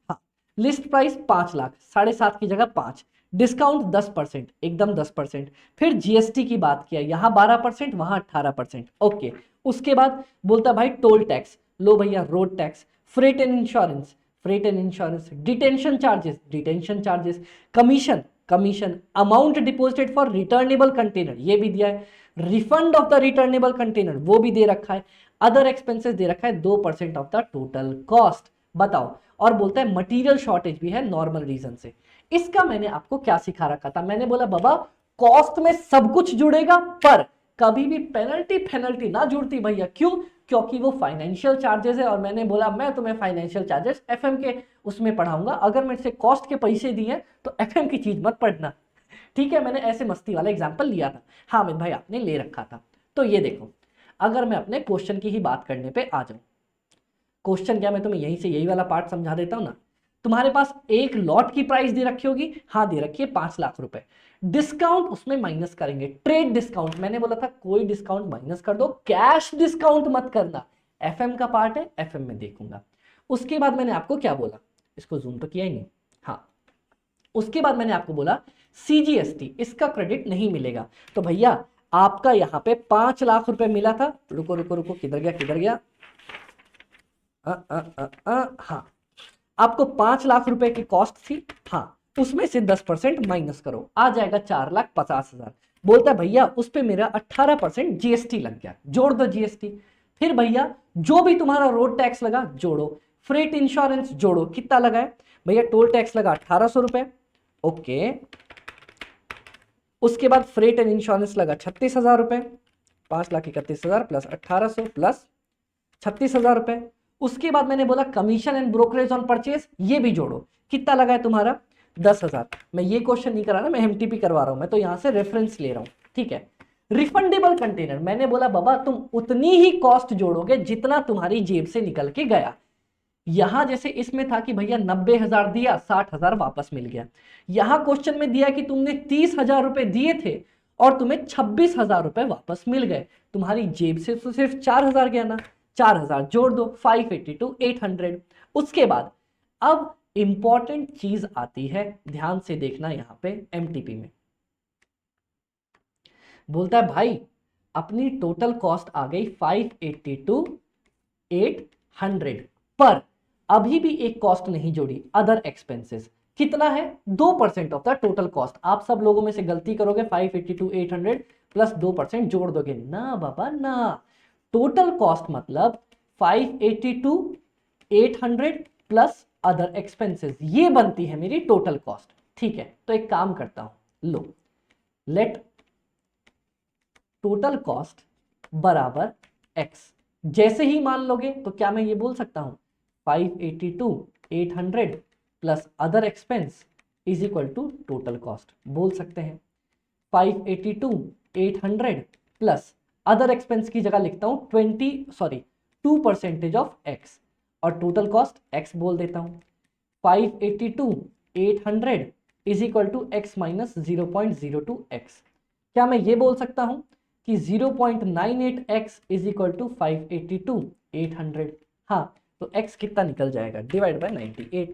हाँ लिस्ट प्राइस 5 लाख, 7.5 की जगह 5, डिस्काउंट 10%, एकदम 10%। फिर जीएसटी की बात किया, यहाँ 12% वहां 18%, ओके। उसके बाद बोलता भाई टोल टैक्स, लो भैया road tax, freight and insurance, freight and insurance, detention charges, detention charges, commission, commission, amount deposited for returnable container, ये भी दिया है, refund of the returnable container वो भी दे रखा है, अदर एक्सपेंसेस दे रखा है 2% ऑफ द टोटल कॉस्ट। बताओ, और बोलता है मटेरियल शॉर्टेज भी है नॉर्मल रीजन से। इसका मैंने आपको क्या सिखा रखा था, मैंने बोला बाबा कॉस्ट में सब कुछ जुड़ेगा पर कभी भी पेनल्टी ना जुड़ती भैया। क्यों? क्योंकि वो फाइनेंशियल चार्जेस है, और मैंने बोला मैं तुम्हें फाइनेंशियल चार्जेस एफएम के उसमें पढ़ाऊंगा, अगर मेरे से कॉस्ट के पैसे दिए तो एफएम की चीज मत पढ़ना। ठीक है, मैंने ऐसे मस्ती वाला एग्जाम्पल लिया था। हाँ अमित भाई आपने ले रखा था। तो ये देखो, अगर मैं अपने क्वेश्चन की ही बात करने पे आ जाऊं, क्वेश्चन क्या, मैं तुम्हें यहीं से यही वाला पार्ट समझा देता हूं ना। तुम्हारे पास एक लॉट की प्राइस दे रखी होगी, हाँ दे रखी है 5 लाख रुपए, डिस्काउंट उसमें माइनस करेंगे, ट्रेड डिस्काउंट, मैंने बोला था कोई डिस्काउंट माइनस कर दो, कैश डिस्काउंट मत करना, एफएम का पार्ट है एफएम में देखूंगा। उसके बाद मैंने आपको क्या बोला, इसको जूम तो किया ही नहीं, हाँ उसके बाद मैंने आपको बोला सीजीएसटी इसका क्रेडिट नहीं मिलेगा। तो भैया आपका यहां पे 5 लाख रुपए मिला था, रुको रुको रुको, किधर गया किधर गया, हाँ आपको 5 लाख रुपए की कॉस्ट थी, हाँ उसमें से 10% माइनस करो, आ जाएगा 4,50,000। बोलता है भैया उस पे मेरा 18% जीएसटी लग गया, जोड़ दो जीएसटी। फिर भैया जो भी तुम्हारा रोड टैक्स लगा जोड़ो, फ्रेट इंश्योरेंस जोड़ो, कितना लगा है भैया, टोल टैक्स लगा 1800 रुपए, ओके। उसके बाद फ्रेट एंड इंश्योरेंस लगा 36,000 रुपए, 5,31,000 प्लस 1800 प्लस 36,000 रुपए। उसके बाद मैंने बोला commission and brokerage on purchase, ये भी जोड़ो, कितना लगा है तुम्हारा 10,000। मैं ये क्वेश्चन नहीं करा ना, मैं एमटीपी करवा रहा हूं, मैं तो यहां से रेफरेंस ले रहा हूं, ठीक है। रिफंडेबल कंटेनर, मैंने बोला बाबा तुम उतनी ही कॉस्ट जोड़ोगे जितना तुम्हारी जेब से निकल के गया। यहां जैसे इसमें था कि भैया 90,000 दिया, 60,000 वापस मिल गया। यहां क्वेश्चन में दिया कि तुमने 30,000 रुपए दिए थे और तुम्हें 26,000 रुपए वापस मिल गए, तुम्हारी जेब से तो सिर्फ 4,000 गया ना, 4,000 जोड़ दो, 582 800। उसके बाद अब इंपॉर्टेंट चीज आती है, ध्यान से देखना यहां पे एमटीपी में। बोलता है भाई अपनी टोटल कॉस्ट आ गई 582 800, पर अभी भी एक कॉस्ट नहीं जोड़ी, अदर एक्सपेंसेस, कितना है 2% ऑफ द टोटल कॉस्ट। आप सब लोगों में से गलती करोगे, 582 800 प्लस 2% जोड़ दोगे, ना बाबा ना, टोटल कॉस्ट मतलब 582 800 प्लस अदर एक्सपेंसेस, ये बनती है मेरी टोटल कॉस्ट। ठीक है, तो एक काम करता हूं, लो लेट टोटल कॉस्ट बराबर x, जैसे ही मान लोगे तो क्या मैं ये बोल सकता हूं 582 800 plus other expense is equal to total cost, बोल सकते हैं। 582 800 प्लस अदर एक्सपेंस की जगह लिखता हूं 2% ऑफ x, और टोटल कॉस्ट x बोल देता हूं। 582 800 is equal to x minus 0.02x, क्या मैं ये बोल सकता हूं कि 0.98x इज इक्वल टू 582 800, हाँ तो x कितना निकल जाएगा, डिवाइड बाय 98,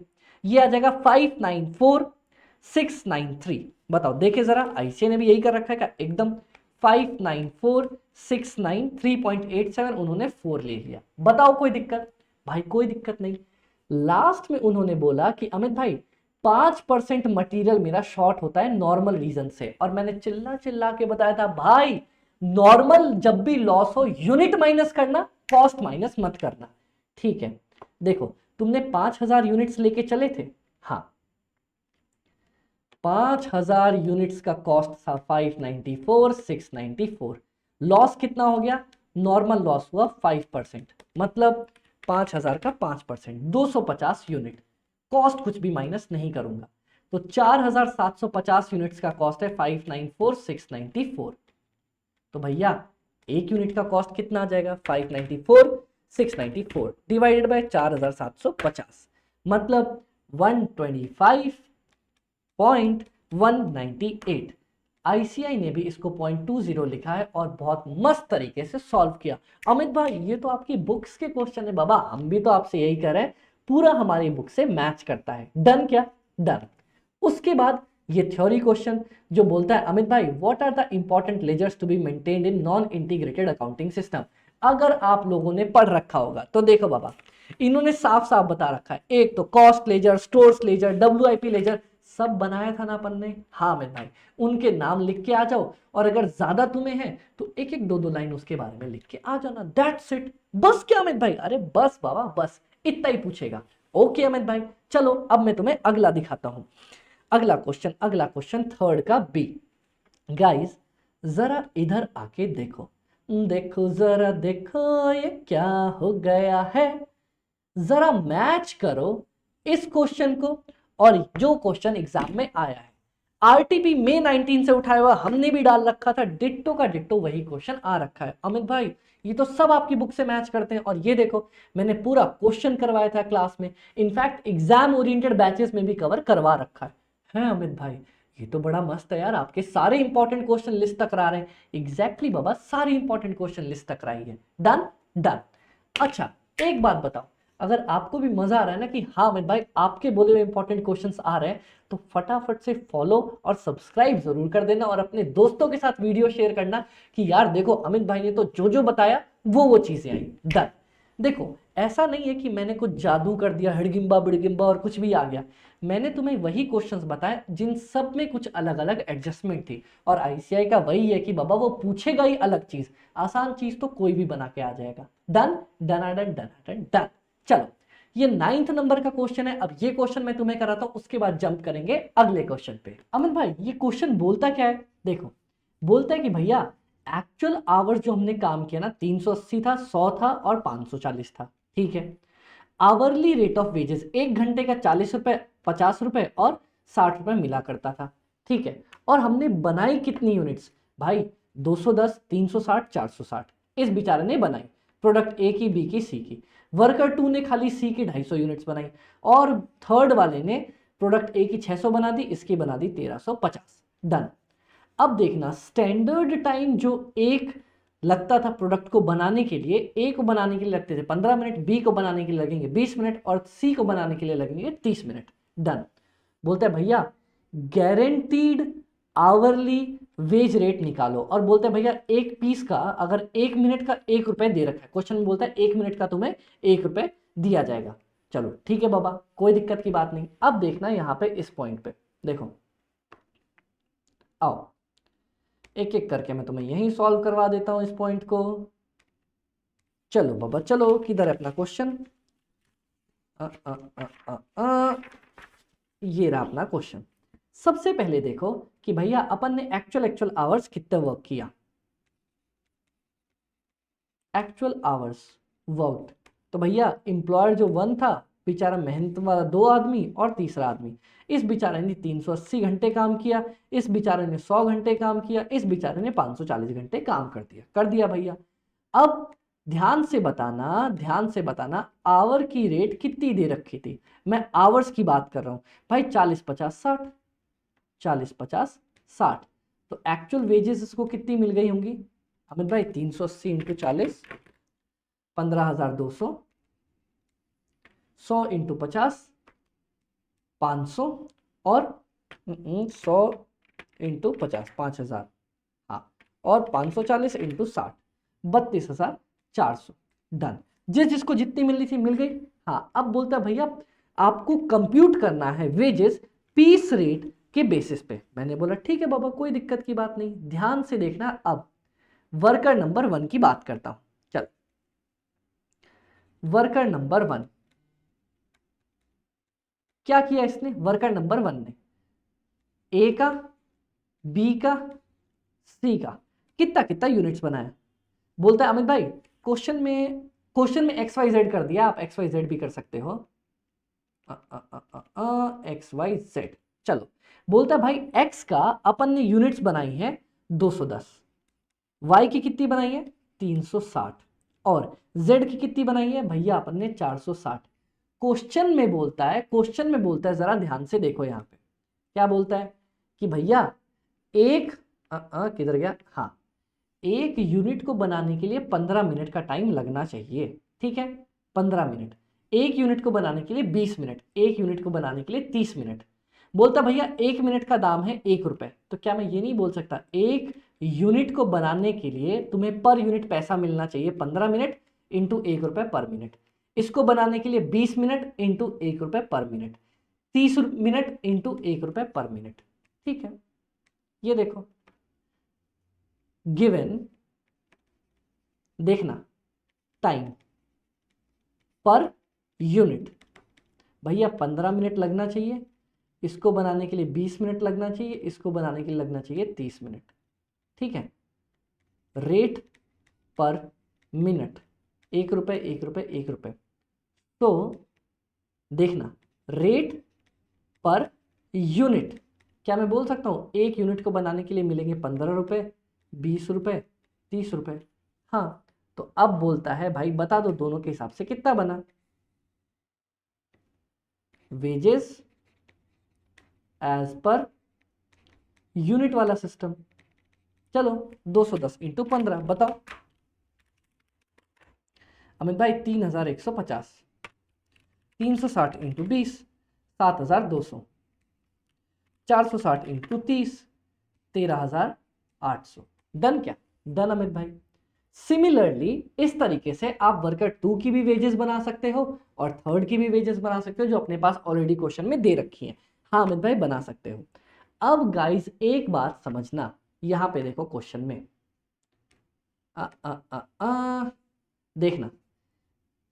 ये आ जाएगा 594,693। बताओ देखे जरा, आईसीए ने भी यही कर रखा है क्या, एकदम 594,693 3.87, उन्होंने 4 ले लिया। बताओ कोई दिक्कत? भाई कोई दिक्कत नहीं। लास्ट में उन्होंने बोला कि अमित भाई 5% मटेरियल मेरा शॉर्ट होता है नॉर्मल रीजन से, और मैंने चिल्ला चिल्ला के बताया था भाई नॉर्मल जब भी लॉस हो यूनिट माइनस करना, कॉस्ट माइनस मत करना। ठीक है, देखो तुमने 5000 यूनिट्स लेके चले थे, हाँ 5000 यूनिट्स का कॉस्ट था 594, 694। लॉस कितना हो गया, नॉर्मल लॉस हुआ 5%, मतलब 5000 का 5%, 250 यूनिट। कॉस्ट कुछ भी माइनस नहीं करूंगा, तो 4750 यूनिट्स का कॉस्ट है 594, 694। तो भैया एक यूनिट का कॉस्ट कितना आ जाएगा, 594, 694 डिवाइडेड बाय 4750, मतलब 125.198। आईसीआई ने भी इसको 0.20 लिखा है और बहुत मस्त तरीके से सॉल्व किया। अमित भाई ये तो आपकी बुक्स के क्वेश्चन है, बाबा हम भी तो आपसे यही कर रहे हैं, पूरा हमारी बुक से मैच करता है। डन क्या, डन। उसके बाद ये थ्योरी क्वेश्चन जो बोलता है अमित भाई what are the important ledgers to be maintained in non integrated accounting system. अगर आप लोगों ने पढ़ रखा होगा तो देखो बाबा, इन्होंने साफ साफ बता रखा है, एक तो cost ledger, stores ledger, WIP ledger, सब बनाया था ना अपन ने। हाँ अमित भाई, उनके नाम लिख के आ जाओ, और अगर ज्यादा तुम्हें है तो एक एक दो दो लाइन उसके बारे में लिख के आ जाना, दैट्स इट। बस क्या अमित भाई, अरे बस बाबा बस, इतना ही पूछेगा। ओके अमित भाई, चलो अब मैं तुम्हें अगला दिखाता हूं। अगला क्वेश्चन थर्ड का बी। गाइस जरा इधर आके देखो, देखो जरा देखो ये क्या हो गया है, जरा मैच करो इस क्वेश्चन को और जो क्वेश्चन एग्जाम में आया है। आरटीपी में 19 से उठाया हुआ हमने भी डाल रखा था, डिट्टो का डिट्टो वही क्वेश्चन आ रखा है। अमित भाई ये तो सब आपकी बुक से मैच करते हैं, और ये देखो मैंने पूरा क्वेश्चन करवाया था क्लास में, इनफैक्ट एग्जाम ओरिएंटेड बैचेस में भी कवर करवा रखा है अमित भाई। ये तो बड़ा मस्त है यार, आपके सारे इंपॉर्टेंट क्वेश्चन लिस्ट तक करा रहे हैं। एग्जैक्टली बाबा, सारे इंपॉर्टेंट क्वेश्चन लिस्ट तक कराई है। Done done. अच्छा एक बात बताओ, अगर आपको भी मजा आ रहा है ना कि हाँ अमित भाई आपके बोले हुए इंपॉर्टेंट क्वेश्चंस आ रहे हैं, तो फटाफट से फॉलो और सब्सक्राइब जरूर कर देना, और अपने दोस्तों के साथ वीडियो शेयर करना कि यार देखो अमित भाई ने तो जो जो बताया वो चीजें आई। डन। देखो ऐसा नहीं है कि मैंने कुछ जादू कर दिया, हिड़गिम्बा बिड़गिम्बा और कुछ भी आ गया। मैंने तुम्हें वही क्वेश्चंस बताए जिन सब में कुछ अलग अलग एडजस्टमेंट थी, और आईसीआई का वही है कि बाबा वो पूछेगा ही अलग चीज, आसान चीज तो कोई भी बना के आ जाएगा। Done done done done done done. चलो ये 9th नंबर का क्वेश्चन है। अब ये क्वेश्चन मैं तुम्हें कराता हूं, उसके बाद जंप करेंगे अगले क्वेश्चन पे। अमित भाई ये क्वेश्चन बोलता क्या है, देखो बोलता है कि भैया एक्चुअल आवर्स जो हमने काम किया ना 380 था, 100 था और 540 था, ठीक है। आवरली रेट ऑफ वेजेस एक घंटे का 40 रुपए, 50 रुपए और 60 रुपए मिला करता था, ठीक है। और हमने बनाई कितनी यूनिट्स भाई, 210, 360, 460 इस बेचारे ने बनाई। प्रोडक्ट ए की, बी की, सी की। वर्कर 2 ने खाली सी की 250 यूनिट्स बनाई, और थर्ड वाले ने प्रोडक्ट ए की 600 बना दी, इसकी बना दी 1350। डन। अब देखना स्टैंडर्ड टाइम जो एक लगता था प्रोडक्ट को बनाने के लिए, ए को बनाने के लिए लगते थे 15 मिनट, बी को बनाने के लिए लगेंगे 20 मिनट और सी को बनाने के लिए लगेंगे 30 मिनट। डन। बोलता है भैया गारंटीड आवरली वेज रेट निकालो, और बोलते हैं भैया एक पीस का अगर 1 मिनट का 1 रुपए दे रखा है, क्वेश्चन बोलता है 1 मिनट का तुम्हें 1 रुपए दिया जाएगा। चलो ठीक है बाबा, कोई दिक्कत की बात नहीं। अब देखना यहां पे इस पॉइंट पे देखो, आओ एक एक करके मैं तुम्हें यही सॉल्व करवा देता हूं इस पॉइंट को। चलो बाबा चलो, किधर है अपना क्वेश्चन, ये रहा अपना क्वेश्चन। सबसे पहले देखो कि भैया अपन ने एक्चुअल आवर्स कितने वर्क किया, एक्चुअल आवर्स वर्क। तो भैया एम्प्लॉयर जो 1 था, बेचारा मेहनत वाला 2 आदमी और तीसरा आदमी, इस बेचारे ने 380 घंटे काम किया, इस बेचारे ने 100 घंटे काम किया, इस बेचारे ने 540 घंटे काम कर दिया भैया। अब ध्यान से बताना, ध्यान से बताना आवर की रेट कितनी दे रखी थी, मैं आवर्स की बात कर रहा हूं भाई, 40 50 60, 40 50 60। तो एक्चुअल वेजेस इसको कितनी मिल गई होंगी अमित भाई, 380 इंटू 40 15,200, 100 इंटू 50 500 और 100 इंटू 50 5000, हाँ, और 540 इंटू 60 32,400। डन। जिस जिसको जितनी मिलनी थी मिल गई। हाँ अब बोलता है भैया आपको कंप्यूट करना है वेजेस पीस रेट के बेसिस पे। मैंने बोला ठीक है बाबा कोई दिक्कत की बात नहीं। ध्यान से देखना, अब वर्कर नंबर 1 की बात करता हूं। चल वर्कर नंबर 1 क्या किया इसने, वर्कर नंबर 1 ने ए का, बी का, सी का कितना कितना यूनिट्स बनाया। बोलता है अमित भाई क्वेश्चन में एक्स वाई जेड कर दिया, आप एक्स वाई जेड भी कर सकते हो, एक्स वाई जेड। चलो, बोलता है भाई एक्स का अपन ने यूनिट्स बनाई है 210, वाई की कितनी बनाई है 360, और जेड की कितनी बनाई है भैया अपन ने 460। क्वेश्चन में बोलता है जरा ध्यान से देखो यहां पे क्या बोलता है कि भैया एक किधर गया, हाँ, एक यूनिट को बनाने के लिए 15 मिनट का टाइम लगना चाहिए, ठीक है, 15 मिनट। एक यूनिट को बनाने के लिए 20 मिनट, एक यूनिट को बनाने के लिए 30 मिनट। बोलता भैया एक मिनट का दाम है 1 रुपए, तो क्या मैं ये नहीं बोल सकता एक यूनिट को बनाने के लिए तुम्हें पर यूनिट पैसा मिलना चाहिए 15 मिनट इंटू 1 रुपए पर मिनट, इसको बनाने के लिए 20 मिनट इंटू 1 रुपए पर मिनट, 30 मिनट इंटू 1 रुपए पर मिनट, ठीक है। ये देखो गिवन, देखना टाइम पर यूनिट, भैया 15 मिनट लगना चाहिए, इसको बनाने के लिए 20 मिनट लगना चाहिए, इसको बनाने के लिए लगना चाहिए 30 मिनट, ठीक है। रेट पर मिनट 1 रुपए 1 रुपए 1 रुपए, तो देखना रेट पर यूनिट, क्या मैं बोल सकता हूं एक यूनिट को बनाने के लिए मिलेंगे 15 रुपए, 20 रुपए, 30 रुपए। हाँ, तो अब बोलता है भाई बता दो दोनों के हिसाब से कितना बना, वेजेस एज पर यूनिट वाला सिस्टम। चलो 210 इंटू 15 बताओ अमित भाई 3150, 360 इंटू 20 7200, 460 इंटू 30 13800। डन क्या, डन अमित भाई। सिमिलरली इस तरीके से आप वर्कर 2 की भी वेजेस बना सकते हो और थर्ड की भी वेजेस बना सकते हो जो अपने पास ऑलरेडी क्वेश्चन में दे रखी है। हाँ अमित भाई बना सकते हो। अब गाइस एक बात समझना, यहां पे देखो क्वेश्चन में देखना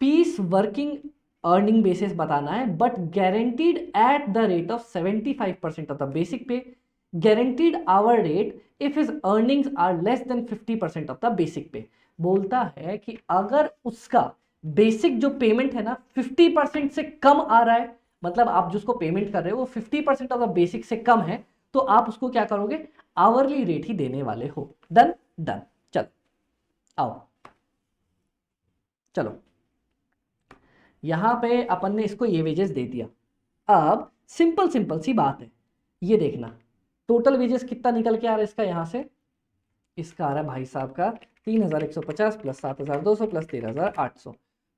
पीस वर्किंग अर्निंग बेसिस बताना है but guaranteed at the rate of 75% of the basic pay, guaranteed hour rate if his earnings are less than 50% of the basic pay. बोलता है कि अगर उसका बेसिक जो पेमेंट है ना 50% से कम आ रहा है, मतलब आप जिसको पेमेंट कर रहे हो वो 50% ऑफ द बेसिक से कम है, तो आप उसको क्या करोगे, आवरली रेट ही देने वाले हो। Done done. चलो आओ, चलो यहां पे अपन ने इसको ये वेजेस दे दिया। अब सिंपल सिंपल सी बात है, ये देखना टोटल वेजेस कितना निकल के आ रहा है इसका, यहां से इसका आ रहा है भाई साहब का 3150 प्लस 7200 प्लस 13800,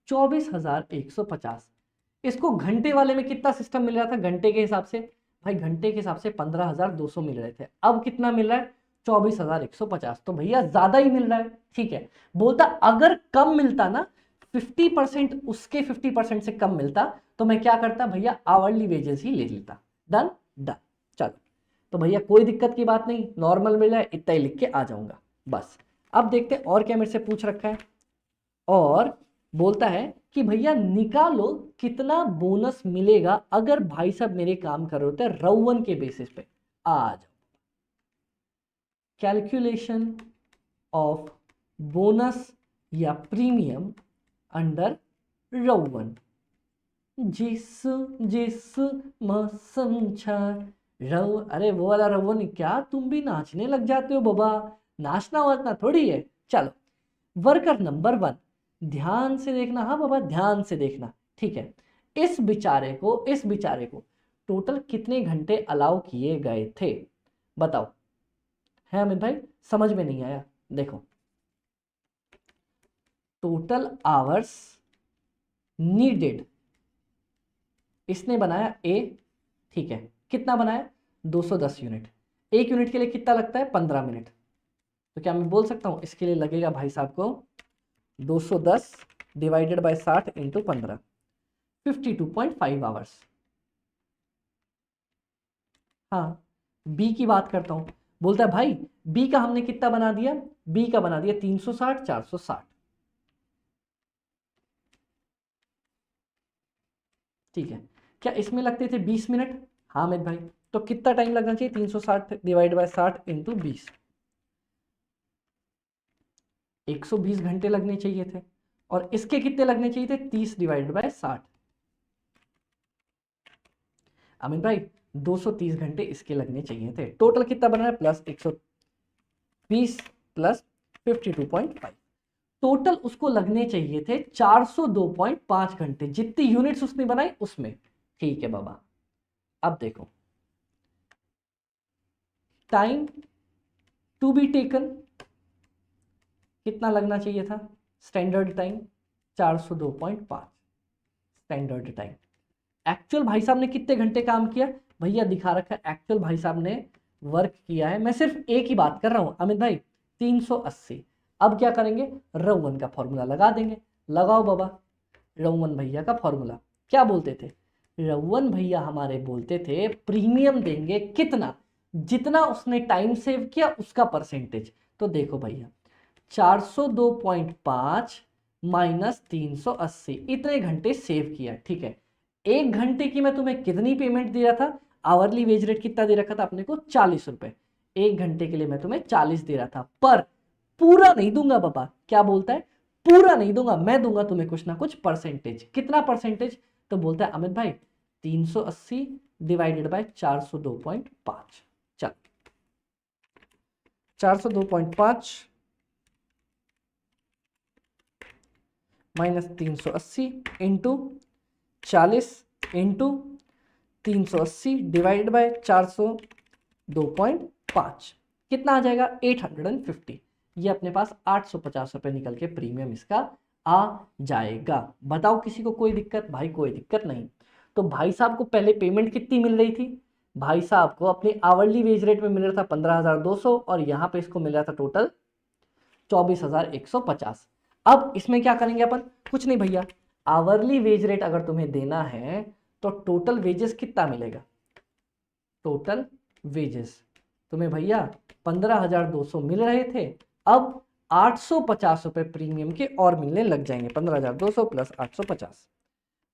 24150। इसको घंटे वाले में कितना सिस्टम मिल रहा था घंटे के हिसाब से, भाई घंटे के हिसाब से 15200 मिल रहे थे, अब कितना मिल रहा है 24150, तो भैया ज्यादा ही मिल रहा है, ठीक है। बोलता अगर कम मिलता ना 50%, उसके 50% से कम मिलता तो मैं क्या करता भैया आवरली वेजेस ही ले लेता। Done done. चलो तो भैया कोई दिक्कत की बात नहीं, नॉर्मल मिल रहा है इतना ही लिख के आ जाऊंगा बस। अब देखते हैं और क्या मेरे से पूछ रखा है, और बोलता है कि भैया निकालो कितना बोनस मिलेगा अगर भाई साहब मेरे काम कर रहे होते हैं रउवन के बेसिस पे। आज कैलकुलेशन ऑफ बोनस या प्रीमियम अंडर रउवन, जिस जिस समझा रव, अरे वो वाला रउवन, क्या तुम भी नाचने लग जाते हो बाबा, नाचना वाचना थोड़ी है। चलो वर्कर नंबर 1 ध्यान से देखना, हाँ बाबा ध्यान से देखना, ठीक है। इस बेचारे को टोटल कितने घंटे अलाउ किए गए थे बताओ। है अमित भाई समझ में नहीं आया, देखो टोटल आवर्स नीडेड, इसने बनाया ए, ठीक है, कितना बनाया 210 यूनिट, एक यूनिट के लिए कितना लगता है 15 मिनट, तो क्या मैं बोल सकता हूं इसके लिए लगेगा भाई साहब को 210 डिवाइडेड बाय 60 इंटू 15, 52.5 आवर्स। हाँ बी की बात करता हूं, बोलता है भाई बी का हमने कितना बना दिया, बी का बना दिया 360 460, ठीक है। क्या इसमें लगते थे 20 मिनट? हाँ अमित भाई, तो कितना टाइम लगना चाहिए? 360 डिवाइड बाय 60 इंटू 20, 120 घंटे लगने चाहिए थे। और इसके कितने लगने चाहिए थे? 30 डिवाइड बाय 60। अमित भाई 230 घंटे इसके लगने चाहिए थे। टोटल कितना बन रहा है? Plus 120 plus 52.5। टोटल उसको लगने चाहिए थे 402.5 घंटे, जितनी यूनिट्स उसने बनाई उसमें। ठीक है बाबा, अब देखो टाइम टू बी टेकन कितना लगना चाहिए था? Standard time 402.5 standard time. Actual भाई साहब ने कितने घंटे काम किया? भैया दिखा रखा है, एक्चुअल भाई साहब ने वर्क किया है, मैं सिर्फ एक ही बात कर रहा हूं अमित भाई, 380। अब क्या करेंगे? रउवन का फॉर्मूला लगा देंगे। लगाओ बाबा, रउवन भैया का फॉर्मूला क्या बोलते थे? रउवन भैया हमारे बोलते थे प्रीमियम देंगे कितना? जितना उसने टाइम सेव किया उसका परसेंटेज। तो देखो भैया 402.5 माइनस 380, इतने घंटे सेव किया, ठीक है। एक घंटे की मैं तुम्हें कितनी पेमेंट दे रहा था? आवरली वेज रेट कितना दे रखा था अपने को? 40 रुपए। एक घंटे के लिए मैं तुम्हें 40 दे रहा था, पर पूरा नहीं दूंगा बाबा। क्या बोलता है? पूरा नहीं दूंगा, मैं दूंगा तुम्हें कुछ ना कुछ परसेंटेज। कितना परसेंटेज? तो बोलता है अमित भाई 380 डिवाइडेड बाय 402.5। चल 402.5 minus 380 into 40 into 380 divide by 402.5 कितना आ जाएगा? 850। ये अपने पास 850 रुपए निकल के प्रीमियम इसका आ जाएगा। बताओ किसी को कोई दिक्कत? भाई कोई दिक्कत नहीं। तो भाई साहब को पहले पेमेंट कितनी मिल रही थी? भाई साहब को अपनी आवरली वेज रेट में मिल रहा था 15,200 और यहां पे इसको मिल रहा था टोटल 24,150। अब इसमें क्या करेंगे अपन? कुछ नहीं भैया, आवरली वेज रेट अगर तुम्हें देना है तो टोटल वेजेस कितना मिलेगा? टोटल वेजेस तुम्हें भैया 15,200 मिल रहे थे, अब 850 रुपए प्रीमियम के और मिलने लग जाएंगे। 15,200 प्लस 850,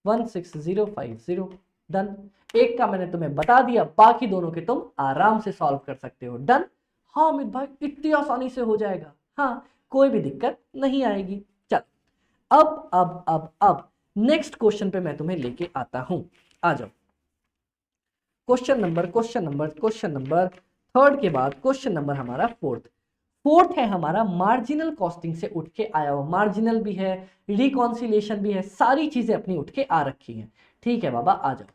16050। डन। एक का मैंने तुम्हें बता दिया, बाकी दोनों के तुम आराम से सॉल्व कर सकते हो। डन। हाँ अमित भाई इतनी आसानी से हो जाएगा, हाँ कोई भी दिक्कत नहीं आएगी। चल अब नेक्स्ट क्वेश्चन पे मैं तुम्हें लेके आता हूं। आ जाओ। क्वेश्चन नंबर थर्ड के बाद क्वेश्चन नंबर हमारा फोर्थ है हमारा मार्जिनल कॉस्टिंग से उठ के आया हुआ। मार्जिनल भी है, रिकॉन्सिलेशन भी है, सारी चीजें अपनी उठ के आ रखी हैं। ठीक है बाबा, आ जाओ।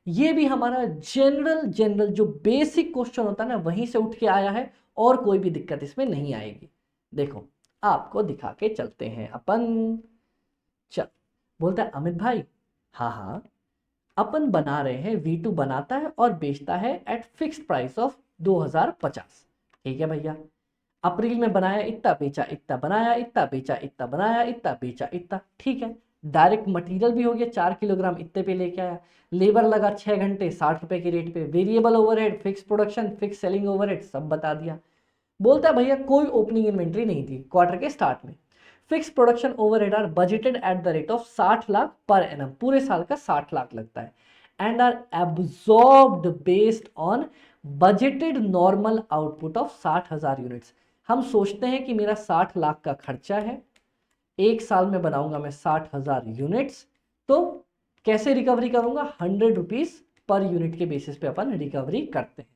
ये भी हमारा जनरल जो बेसिक क्वेश्चन होता है ना, वहीं से उठ के आया है और कोई भी दिक्कत इसमें नहीं आएगी। देखो आपको दिखा के चलते हैं अपन। चल, बोलता है अमित भाई हाँ हाँ, अपन बना रहे हैं, V2 बनाता है और बेचता है एट फिक्स्ड प्राइस ऑफ 2050। ठीक है भैया, अप्रैल में बनाया इतना, बेचा इतना, बनाया इतना, बेचा इतना, बनाया इतना, बेचा इतना। ठीक है, डायरेक्ट मटेरियल भी हो गया 4 किलोग्राम, इतने पे लेके आया। लेबर लगा 6 घंटे 60 रुपए के रेट पे। Variable overhead, fix production, fix selling overhead सब बता दिया। बोलता है भैया कोई ओपनिंग इन्वेंट्री नहीं थी क्वार्टर के स्टार्ट में। Fix production overhead are budgeted at the rate of 60 lakh per annum, पूरे साल का 60 लाख लगता है। And are absorbed based on budgeted normal output of 60,000 units. हम सोचते हैं कि मेरा 60 लाख का खर्चा है, एक साल में बनाऊंगा मैं 60,000 यूनिट्स, तो कैसे रिकवरी करूंगा? 100 रुपीज पर यूनिट के बेसिस पे अपन रिकवरी करते हैं।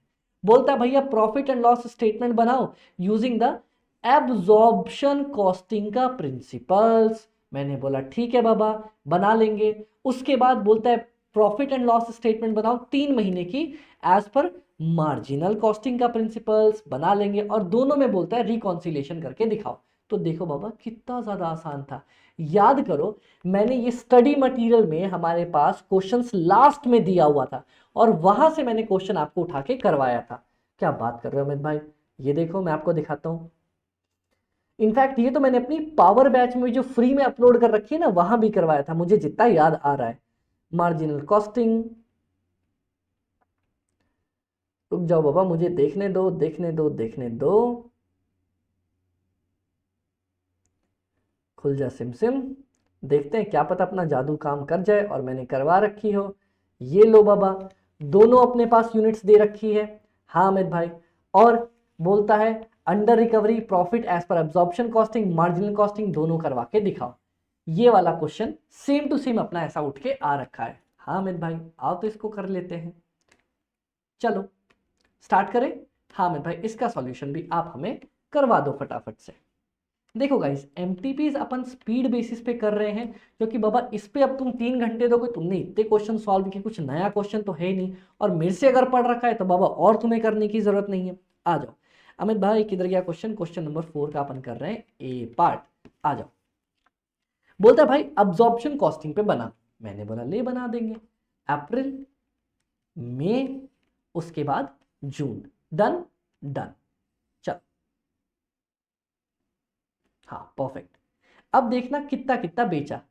बोलता है भैया प्रॉफिट एंड लॉस स्टेटमेंट बनाओ यूजिंग द एब्जॉर्प्शन कॉस्टिंग का प्रिंसिपल्स। मैंने बोला ठीक है बाबा, बना लेंगे। उसके बाद बोलता है प्रॉफिट एंड लॉस स्टेटमेंट बनाओ 3 महीने की एज पर मार्जिनल कॉस्टिंग का प्रिंसिपल्स, बना लेंगे। और दोनों में बोलता है रिकॉन्सिलेशन करके दिखाओ। तो देखो बाबा कितना ज्यादा आसान था। याद करो, मैंने ये स्टडी मटेरियल में हमारे पास क्वेश्चंस लास्ट में दिया हुआ था और वहां से मैंने क्वेश्चन आपको उठा के करवाया था। क्या बात कर रहे हो अमित भाई? ये देखो मैं आपको दिखाता हूं। इनफैक्ट ये तो मैंने अपनी पावर बैच में जो फ्री में अपलोड कर रखी है ना, वहां भी करवाया था, मुझे जितना याद आ रहा है। मार्जिनल कॉस्टिंग, रुक जाओ बाबा, मुझे देखने दो देखने दो देखने दो। खुल जा सिम सिम, देखते हैं क्या पता अपना जादू काम कर जाए और मैंने करवा रखी हो। ये लो बाबा, दोनों अपने पास यूनिट्स दे रखी है। हाँ अमित भाई, और बोलता है under recovery profit as per absorption costing marginal costing दोनों करवा के दिखाओ। ये वाला क्वेश्चन सेम टू सेम अपना ऐसा उठ के आ रखा है। हाँ अमित भाई आओ तो इसको कर लेते हैं, चलो स्टार्ट करें। हाँ अमित भाई इसका सॉल्यूशन भी आप हमें करवा दो फटाफट से। देखो गाइस, एमटीपीज अपन स्पीड बेसिस पे कर रहे हैं, क्योंकि बाबा इस पे अब तुम 3 घंटे दोगे, तुमने इतने क्वेश्चन सॉल्व किए, कुछ नया क्वेश्चन तो है ही नहीं, और मेरे से अगर पढ़ रखा है तो बाबा और तुम्हें करने की जरूरत नहीं है। आ जाओ अमित भाई, किधर गया क्वेश्चन? क्वेश्चन नंबर 4 का अपन कर रहे हैं ए पार्ट। आ जाओ। बोलता है भाई अब्जॉर्प्शन कॉस्टिंग पे बना। मैंने बोला ले बना देंगे। अप्रैल, मई, उसके बाद जून। Done done. चल हाँ परफेक्ट। अब देखना कितना कितना बेचा।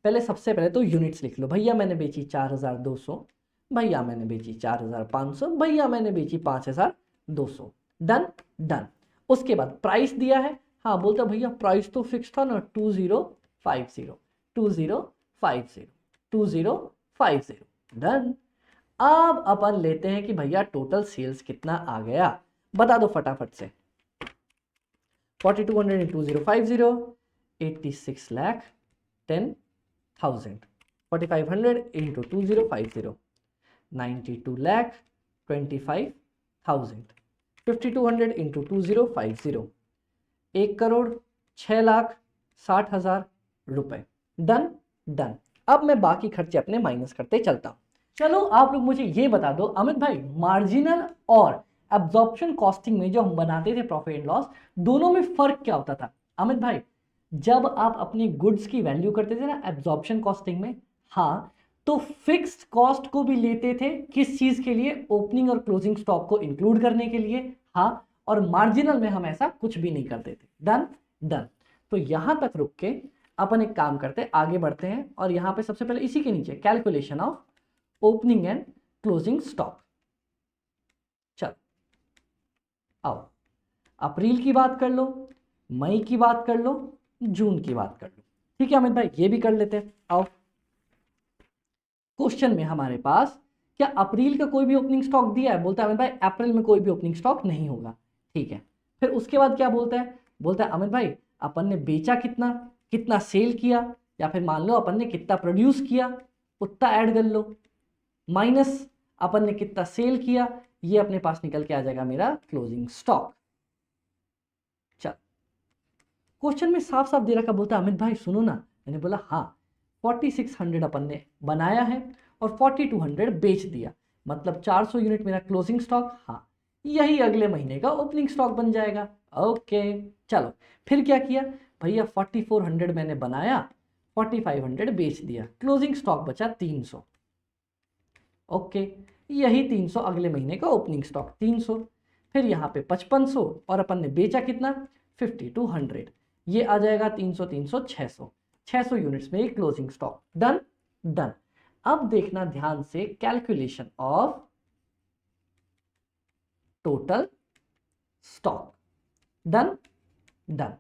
पहले सबसे पहले तो यूनिट्स लिख लो। भैया मैंने बेची 4200, भैया मैंने बेची 4500, भैया मैंने बेची 5200। Done done. उसके बाद प्राइस दिया है। हाँ बोलता भैया प्राइस तो फिक्स था ना 2050, 2050, 2050। डन। अब अपन लेते हैं कि भैया टोटल सेल्स कितना आ गया, बता दो फटाफट से। 4200 into 2050, 86,10,000. 4500 into 2050, 92,25,000. 5200 into 2050, 1,06,60,000 रुपए। Done done. अब मैं बाकी खर्चे अपने माइनस करते चलता हूं। चलो आप लोग मुझे ये बता दो अमित भाई, मार्जिनल और एब्जॉर्प्शन कॉस्टिंग में जो हम बनाते थे प्रॉफिट एंड लॉस, दोनों में फर्क क्या होता था? अमित भाई जब आप अपनी गुड्स की वैल्यू करते थे ना एब्जॉर्प्शन कॉस्टिंग में, हाँ, तो फिक्स्ड कॉस्ट को भी लेते थे। किस चीज के लिए? ओपनिंग और क्लोजिंग स्टॉक को इंक्लूड करने के लिए। हाँ, और मार्जिनल में हम ऐसा कुछ भी नहीं करते थे। Done done. तो यहां तक रुक के अपन एक काम करते हैं, आगे बढ़ते हैं, और यहां पे सबसे पहले इसी के नीचे calculation of opening and closing stock. चल आओ, अप्रैल की बात कर लो, मई की बात कर लो, जून की बात कर लो। ठीक है अमित भाई ये भी कर लेते हैं। आओ, क्वेश्चन में हमारे पास क्या अप्रैल का कोई भी ओपनिंग स्टॉक दिया है? बोलता है अमित भाई अप्रैल में कोई भी ओपनिंग स्टॉक नहीं होगा। ठीक है, फिर उसके बाद क्या बोलता है? बोलता है अमित भाई अपन ने बेचा कितना, कितना सेल किया, या फिर मान लो अपन ने कितना प्रोड्यूस किया उतना ऐड कर लो, माइनस अपन ने कितना सेल किया, ये अपने पास निकल के आ जाएगा मेरा क्लोजिंग स्टॉक। चल क्वेश्चन में साफ साफ दे रखा। बोलता है अमित भाई सुनो ना। मैंने बोला हाँ, 4600 अपन ने बनाया है और 4200 बेच दिया, मतलब 400 यूनिट मेरा क्लोजिंग स्टॉक। हाँ, यही अगले महीने का ओपनिंग स्टॉक बन जाएगा। ओके चलो, फिर क्या किया भैया? 4400 मैंने बनाया, 4500 बेच दिया, क्लोजिंग स्टॉक बचा 300। ओके, यही 300 अगले महीने का ओपनिंग स्टॉक 300। फिर यहाँ पे 5500, और अपन ने बेचा कितना? 5200। ये आ जाएगा 300 300 600, 600 यूनिट्स में क्लोजिंग स्टॉक। Done done. अब देखना ध्यान से, calculation of total stock. Done done.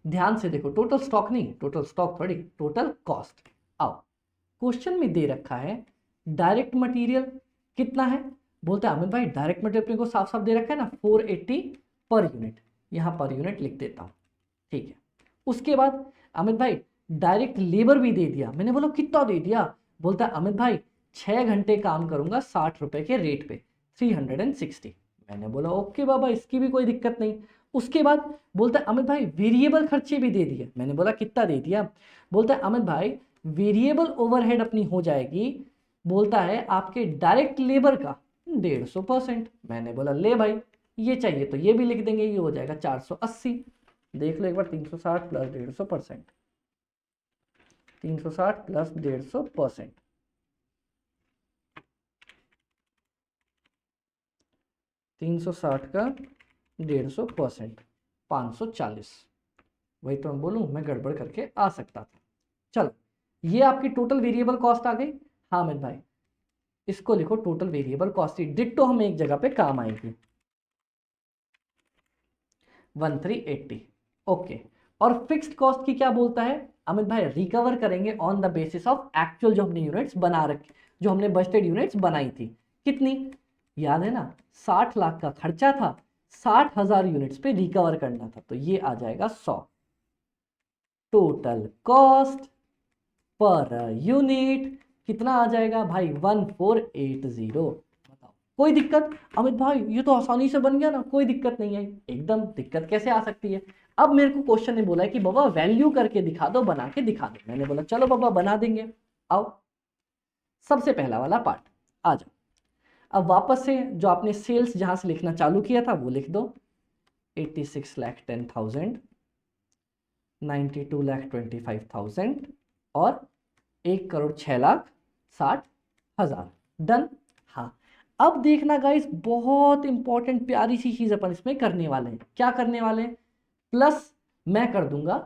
ध्यान से देखो, टोटल स्टॉक नहीं, टोटल स्टॉक थोड़ी, टोटल कॉस्ट। आओ, क्वेश्चन में दे रखा है डायरेक्ट मटेरियल कितना है। बोलता है अमित भाई डायरेक्ट मटेरियल अपने को साफ साफ दे रखा है ना 480 पर यूनिट, यहां पर यूनिट लिख देता हूं। ठीक है, उसके बाद अमित भाई डायरेक्ट लेबर भी दे दिया। मैंने बोला कितना दे दिया? बोलता है अमित भाई 6 घंटे काम करूंगा 60 रुपए के रेट पे, 360। मैंने बोला ओके बाबा, इसकी भी कोई दिक्कत नहीं। उसके बाद बोलता है अमित भाई वेरिएबल खर्चे भी दे दिए। मैंने बोला कितना दे दिया? बोलता है अमित भाई वेरिएबल ओवरहेड अपनी हो जाएगी, बोलता है आपके डायरेक्ट लेबर का 150%। मैंने बोला ले भाई, ये चाहिए तो ये भी लिख देंगे, ये हो जाएगा 480। देख लो एक बार, 360 प्लस 150%, 360 प्लस 150%, 360 का 150%, 540। वही तो मैं बोलूं, मैं गड़बड़ करके आ सकता था। चलो, ये आपकी टोटल वेरिएबल कॉस्ट आ गई। हाँ अमित भाई इसको लिखो टोटल वेरिएबल कॉस्ट, डिट्टो हमें एक जगह पे काम आएगी, 1380। ओके, और फिक्स्ड कॉस्ट की क्या बोलता है? अमित भाई रिकवर करेंगे on the basis of actual जो हमने यूनिट्स बना रखे, जो हमने बजटेड यूनिट्स बनाई थी। कितनी याद है ना, 60 लाख का खर्चा था, 60,000 यूनिट्स पे रिकवर करना था, तो ये आ जाएगा 100। टोटल कॉस्ट पर यूनिट कितना आ जाएगा भाई, 1480। बताओ कोई दिक्कत? अमित भाई ये तो आसानी से बन गया ना, कोई दिक्कत नहीं है। एकदम दिक्कत कैसे आ सकती है? अब मेरे को क्वेश्चन ने बोला है कि बाबा वैल्यू करके दिखा दो, बना के दिखा दो। मैंने बोला चलो बाबा बना देंगे। आओ सबसे पहला वाला पार्ट आ जाओ। अब वापस से जो आपने सेल्स जहां से लिखना चालू किया था वो लिख दो, 86,10,000, 92,25,000 और 1,06,60,000। डन। हाँ अब देखना गाइस, बहुत इंपॉर्टेंट प्यारी सी चीज अपन इसमें करने वाले हैं। क्या करने वाले हैं? प्लस मैं कर दूंगा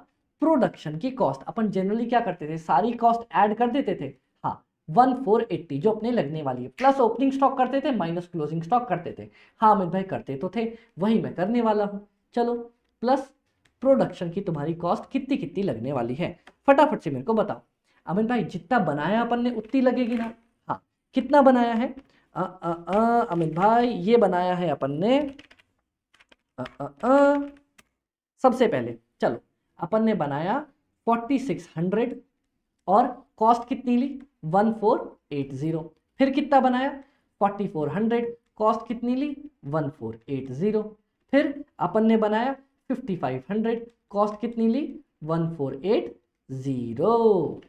प्रोडक्शन की कॉस्ट। अपन जनरली क्या करते थे, सारी कॉस्ट ऐड कर देते थे। हाँ 1480 जो अपने लगने वाली है, प्लस ओपनिंग स्टॉक करते थे, माइनस क्लोजिंग स्टॉक करते थे। हाँ अमित भाई करते तो थे, वही मैं करने वाला हूं। चलो प्लस प्रोडक्शन की तुम्हारी कॉस्ट कितनी कितनी लगने वाली है, फटाफट से मेरे को बताओ। अमित भाई जितना बनाया अपन ने उतनी लगेगी ना। हाँ कितना बनाया है? अमित भाई ये बनाया है अपन ने सबसे पहले चलो अपन ने बनाया 4600 और कॉस्ट कितनी ली 1480। फिर कितना बनाया 4400, कॉस्ट कितनी ली 1480। फिर अपन ने बनाया 5500, कॉस्ट कितनी ली 1480।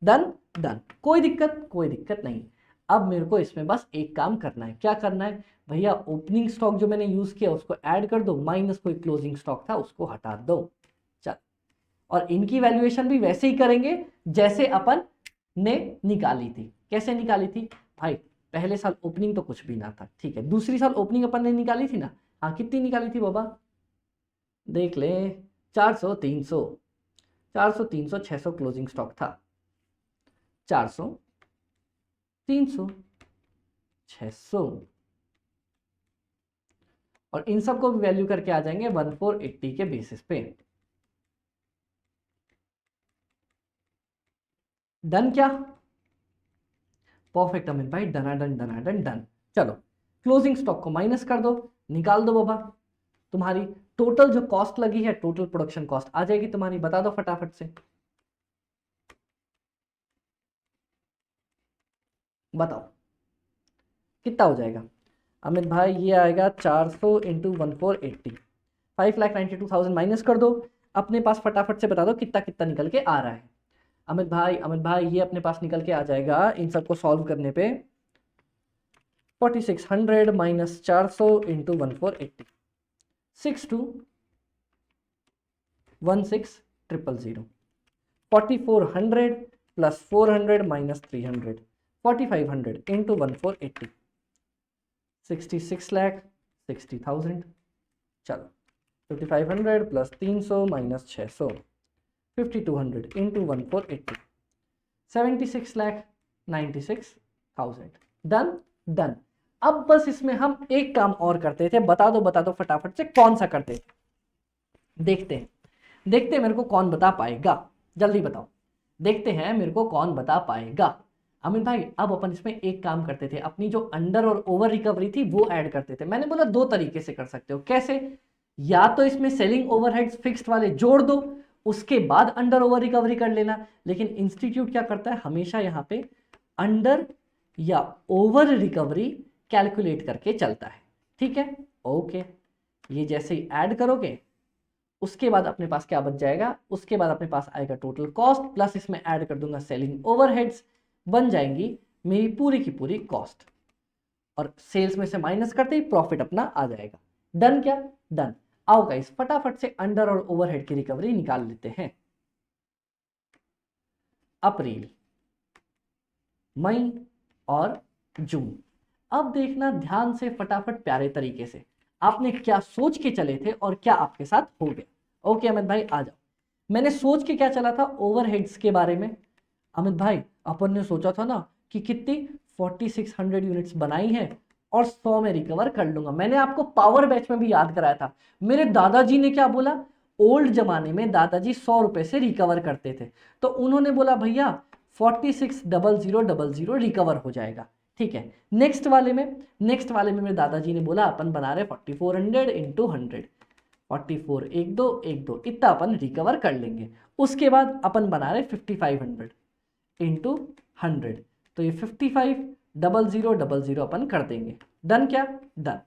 डन डन, कोई दिक्कत? कोई दिक्कत नहीं। अब मेरे को इसमें बस एक काम करना है। क्या करना है भैया? ओपनिंग स्टॉक जो मैंने यूज किया उसको ऐड कर दो, माइनस कोई क्लोजिंग स्टॉक था उसको हटा दो। चल, और इनकी वैल्यूएशन भी वैसे ही करेंगे जैसे अपन ने निकाली थी। कैसे निकाली थी भाई? पहले साल ओपनिंग तो कुछ भी ना था, ठीक है। दूसरी साल ओपनिंग अपन ने निकाली थी ना। हाँ कितनी निकाली थी बाबा? देख ले, 400, 300, 400, 300, 600 क्लोजिंग स्टॉक था। 400, 300, 600 और इन सब को भी वैल्यू करके आ जाएंगे 1480 के बेसिस पे। डन क्या? परफेक्ट अमित भाई, डनाडन डनाडन डन। चलो क्लोजिंग स्टॉक को माइनस कर दो, निकाल दो बाबा। तुम्हारी टोटल जो कॉस्ट लगी है, टोटल प्रोडक्शन कॉस्ट आ जाएगी तुम्हारी। बता दो फटाफट से, बताओ कितना हो जाएगा? अमित भाई ये आएगा 400 इंटू 1480, 5,92,000 माइनस कर दो। अपने पास फटाफट से बता दो कितना कितना निकल के आ रहा है। अमित भाई ये अपने पास निकल के आ जाएगा इन सबको सॉल्व करने पे 4600 minus 400 into 1480, 6216,000। 4400 plus 400 minus 300, 4500 into 1480, 66,60,000। चलो 5500 plus 300 minus 600, 5200 into 1480, 76,96,000। Done done. अब बस इसमें हम एक काम और करते थे। बता दो फटाफट से कौन सा करते थे। देखते हैं मेरे को कौन बता पाएगा। जल्दी बताओ, देखते हैं मेरे को कौन बता पाएगा। अमित भाई अब अपन इसमें एक काम करते थे, अपनी जो अंडर और ओवर रिकवरी थी वो ऐड करते थे। मैंने बोला दो तरीके से कर सकते हो। कैसे? या तो इसमें सेलिंग ओवरहेड्स फिक्स्ड वाले जोड़ दो, उसके बाद अंडर ओवर रिकवरी कर लेना। लेकिन इंस्टीट्यूट क्या करता है, हमेशा यहां पे अंडर या ओवर रिकवरी कैलकुलेट करके चलता है। ठीक है, ओके। ये जैसे ही ऐड करोगे उसके बाद अपने पास क्या बच जाएगा? उसके बाद अपने पास आएगा टोटल कॉस्ट, प्लस इसमें ऐड कर दूंगा सेलिंग ओवरहेड्स, बन जाएंगी मेरी पूरी की पूरी कॉस्ट। और सेल्स में से माइनस करते ही प्रॉफिट अपना आ जाएगा। डन क्या? डन। आओ गाइस फटाफट से अंडर और ओवरहेड की रिकवरी निकाल लेते हैं। अप्रैल, मई और जून। अब देखना ध्यान से फटाफट प्यारे तरीके से, आपने क्या सोच के चले थे और क्या आपके साथ हो गया। ओके अमित भाई आ जाओ। मैंने सोच के क्या चला था ओवरहेड्स के बारे में। अमित भाई अपन ने सोचा था ना कि कितनी 4600 यूनिट्स बनाई है और 100 में रिकवर कर लूंगा। मैंने आपको पावर बैच में भी याद कराया था। मेरे दादाजी ने क्या बोला, ओल्ड जमाने में दादाजी 100 रुपए से रिकवर करते थे, तो उन्होंने बोला भैया 46,000 रिकवर हो जाएगा। ठीक है, नेक्स्ट वाले में मेरे दादाजी ने बोला अपन बना रहे 4400 इंटू 100, 44 एक दो इतना अपन रिकवर कर लेंगे। उसके बाद अपन बना रहे 5500 इंटू 100, तो ये 55,000 अपन कर देंगे। डन क्या? डन।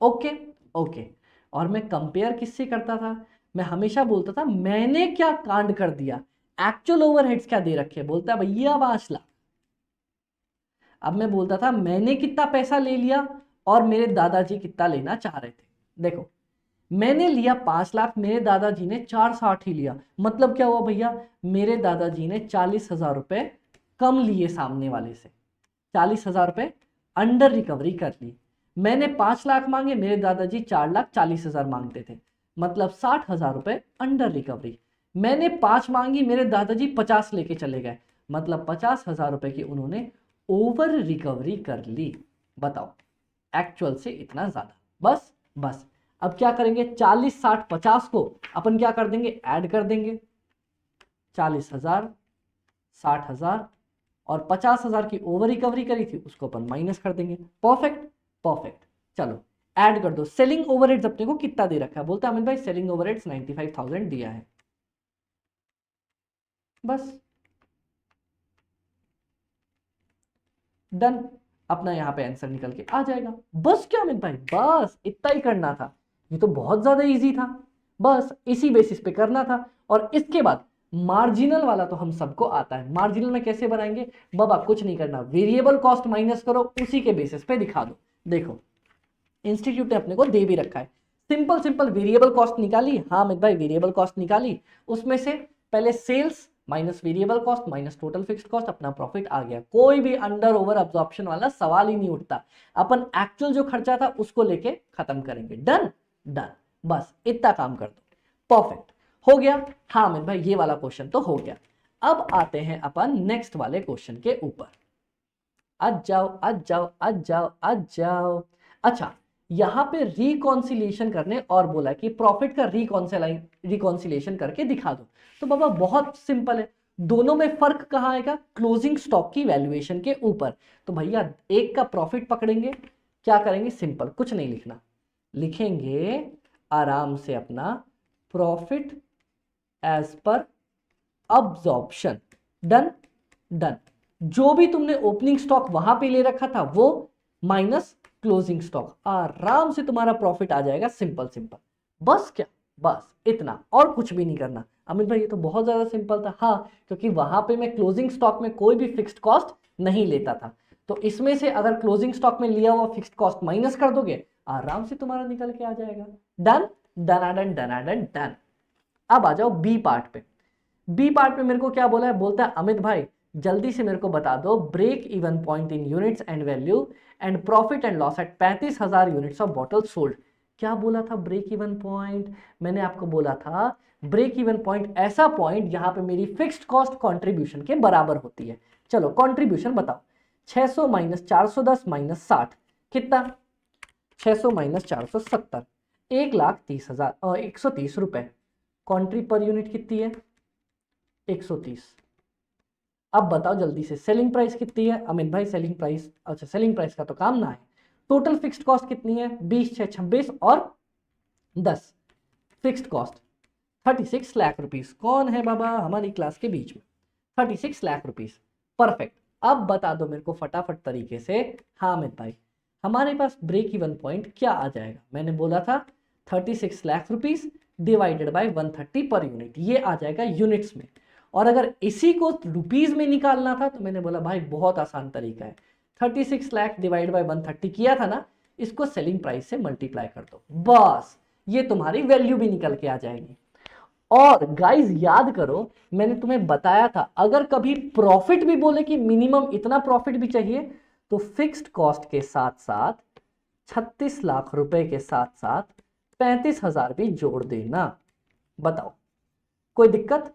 Okay okay. और मैं कंपेयर किससे करता था? मैं हमेशा बोलता था मैंने क्या कांड कर दिया, एक्चुअल ओवरहेड्स क्या दे रखे, बोलता भैया 5 लाख। अब मैं बोलता था मैंने कितना पैसा ले लिया और मेरे दादाजी कितना लेना चाह रहे थे। देखो, मैंने लिया 5 लाख, मेरे दादाजी ने 460 ही लिया। मतलब क्या हुआ भैया, मेरे दादाजी ने 40,000 रुपए कम लिए सामने वाले से, 40,000 रुपए अंडर रिकवरी कर ली। मैंने 5 लाख मांगे, मेरे दादाजी 4,40,000 मांगते थे, मतलब 60,000 रुपए अंडर रिकवरी। मैंने 5 मांगी, मेरे दादाजी 50 लेके चले गए, मतलब 50,000 रुपए की उन्होंने ओवर रिकवरी कर ली। बताओ, एक्चुअल से इतना ज्यादा। बस बस अब क्या करेंगे, 40, 60, 50 को अपन क्या कर देंगे, ऐड कर देंगे। 40,000, 60,000 और 50,000 की ओवर रिकवरी करी थी उसको अपन माइनस कर देंगे। Perfect perfect. चलो ऐड कर दो। सेलिंग ओवरहेड्स अपने को कितना दे रखा है, बोलता है अमित भाई सेलिंग ओवरहेड्स 95,000 दिया है। बस डन, अपना यहां पे आंसर निकल के आ जाएगा। बस क्या अमित भाई, बस इतना ही करना था। ये तो बहुत ज्यादा इजी था, बस इसी बेसिस पे करना था। और इसके बाद मार्जिनल वाला तो हम सबको आता है। मार्जिनल में कैसे बनाएंगे बाबा, कुछ नहीं करना, वेरिएबल कॉस्ट माइनस करो, उसी के बेसिस पे दिखा दो। देखो, इंस्टीट्यूट ने अपने को दे भी रखा है, सिंपल सिंपल वेरिएबल कॉस्ट निकाली। हाँ अमित भाई वेरिएबल कॉस्ट निकाली, उसमें से पहले sales minus variable cost minus total fixed cost, अपना प्रॉफिट आ गया। कोई भी अंडर ओवर अब्जॉर्प्शन वाला सवाल ही नहीं उठता। अपन एक्चुअल जो खर्चा था उसको लेके खत्म करेंगे। डन डन, बस इतना काम कर दो। परफेक्ट हो गया। हाँ अमित भाई ये वाला क्वेश्चन तो हो गया। अब आते हैं अपन नेक्स्ट वाले क्वेश्चन के ऊपर। आज जाओ आज जाओ आज जाओ आज जाओ। अच्छा, यहां पे रिकॉन्सिलेशन करने और बोला कि प्रॉफिट का रिकॉन्सिलेशन करके दिखा दो। तो बाबा बहुत सिंपल है, दोनों में फर्क कहां आएगा, क्लोजिंग स्टॉक की वैल्यूएशन के ऊपर। तो भैया एक का प्रॉफिट पकड़ेंगे, क्या करेंगे, सिंपल कुछ नहीं लिखना, लिखेंगे आराम से अपना profit as per absorption. Done done, जो भी तुमने ओपनिंग स्टॉक वहां पे ले रखा था वो माइनस क्लोजिंग स्टॉक, आराम से तुम्हारा प्रॉफिट आ जाएगा। सिंपल सिंपल, बस क्या, बस इतना, और कुछ भी नहीं करना। अमित भाई ये तो बहुत ज्यादा सिंपल था। हाँ, क्योंकि वहां पे मैं क्लोजिंग स्टॉक में कोई भी फिक्स्ड कॉस्ट नहीं लेता था, तो इसमें से अगर क्लोजिंग स्टॉक में लिया हुआ फिक्स्ड कॉस्ट माइनस कर दोगे, आराम से तुम्हारा निकल के आ जाएगा। Done done done done done. अब आ जाओ बी पार्ट पे। बी पार्ट में मेरे को क्या बोला है, बोलता है अमित भाई जल्दी से मेरे को बता दो break even point in units and value and profit and loss at 35,000 units of bottle sold. क्या बोला था ब्रेक इवन पॉइंट, मैंने आपको बोला था ब्रेक इवन पॉइंट ऐसा पॉइंट जहां पे मेरी फिक्स्ड कॉस्ट कंट्रीब्यूशन के बराबर होती है। चलो कंट्रीब्यूशन बताओ, 600 माइनस 410 माइनस 60 कितना, 600 माइनस 470, 1,30,000 130 रुपए। कॉन्ट्री पर यूनिट कितनी है, 130। अब बताओ जल्दी से सेलिंग प्राइस कितनी है अमित भाई, सेलिंग प्राइस, अच्छा सेलिंग प्राइस का तो काम ना है। टोटल फिक्स्ड कॉस्ट कितनी है, 20 6 26 और 10, फिक्स्ड कॉस्ट 36 लाख रुपीस। कौन है बाबा हमारी क्लास के बीच में, 36 लाख रुपीस। परफेक्ट, अब बता दो मेरे को फटाफट तरीके से। हाँ अमित भाई हमारे पास ब्रेक इवन पॉइंट क्या आ जाएगा, मैंने बोला था 36 lakh rupees divided by 130 per unit, ये आ जाएगा यूनिट्स में। और अगर इसी को रुपीज में निकालना था तो मैंने बोला भाई बहुत आसान तरीका है, 36 लाख डिवाइड बाय 130 किया था ना, इसको सेलिंग प्राइस से मल्टीप्लाई कर दो, बस ये तुम्हारी वैल्यू भी निकल के आ जाएगी। और गाइस याद करो मैंने तुम्हें बताया था अगर कभी प्रॉफिट भी बोले कि मिनिमम इतना प्रॉफिट भी चाहिए तो फिक्स्ड कॉस्ट के साथ साथ 36 लाख रुपए के साथ साथ 35,000 भी जोड़ देना। बताओ कोई दिक्कत,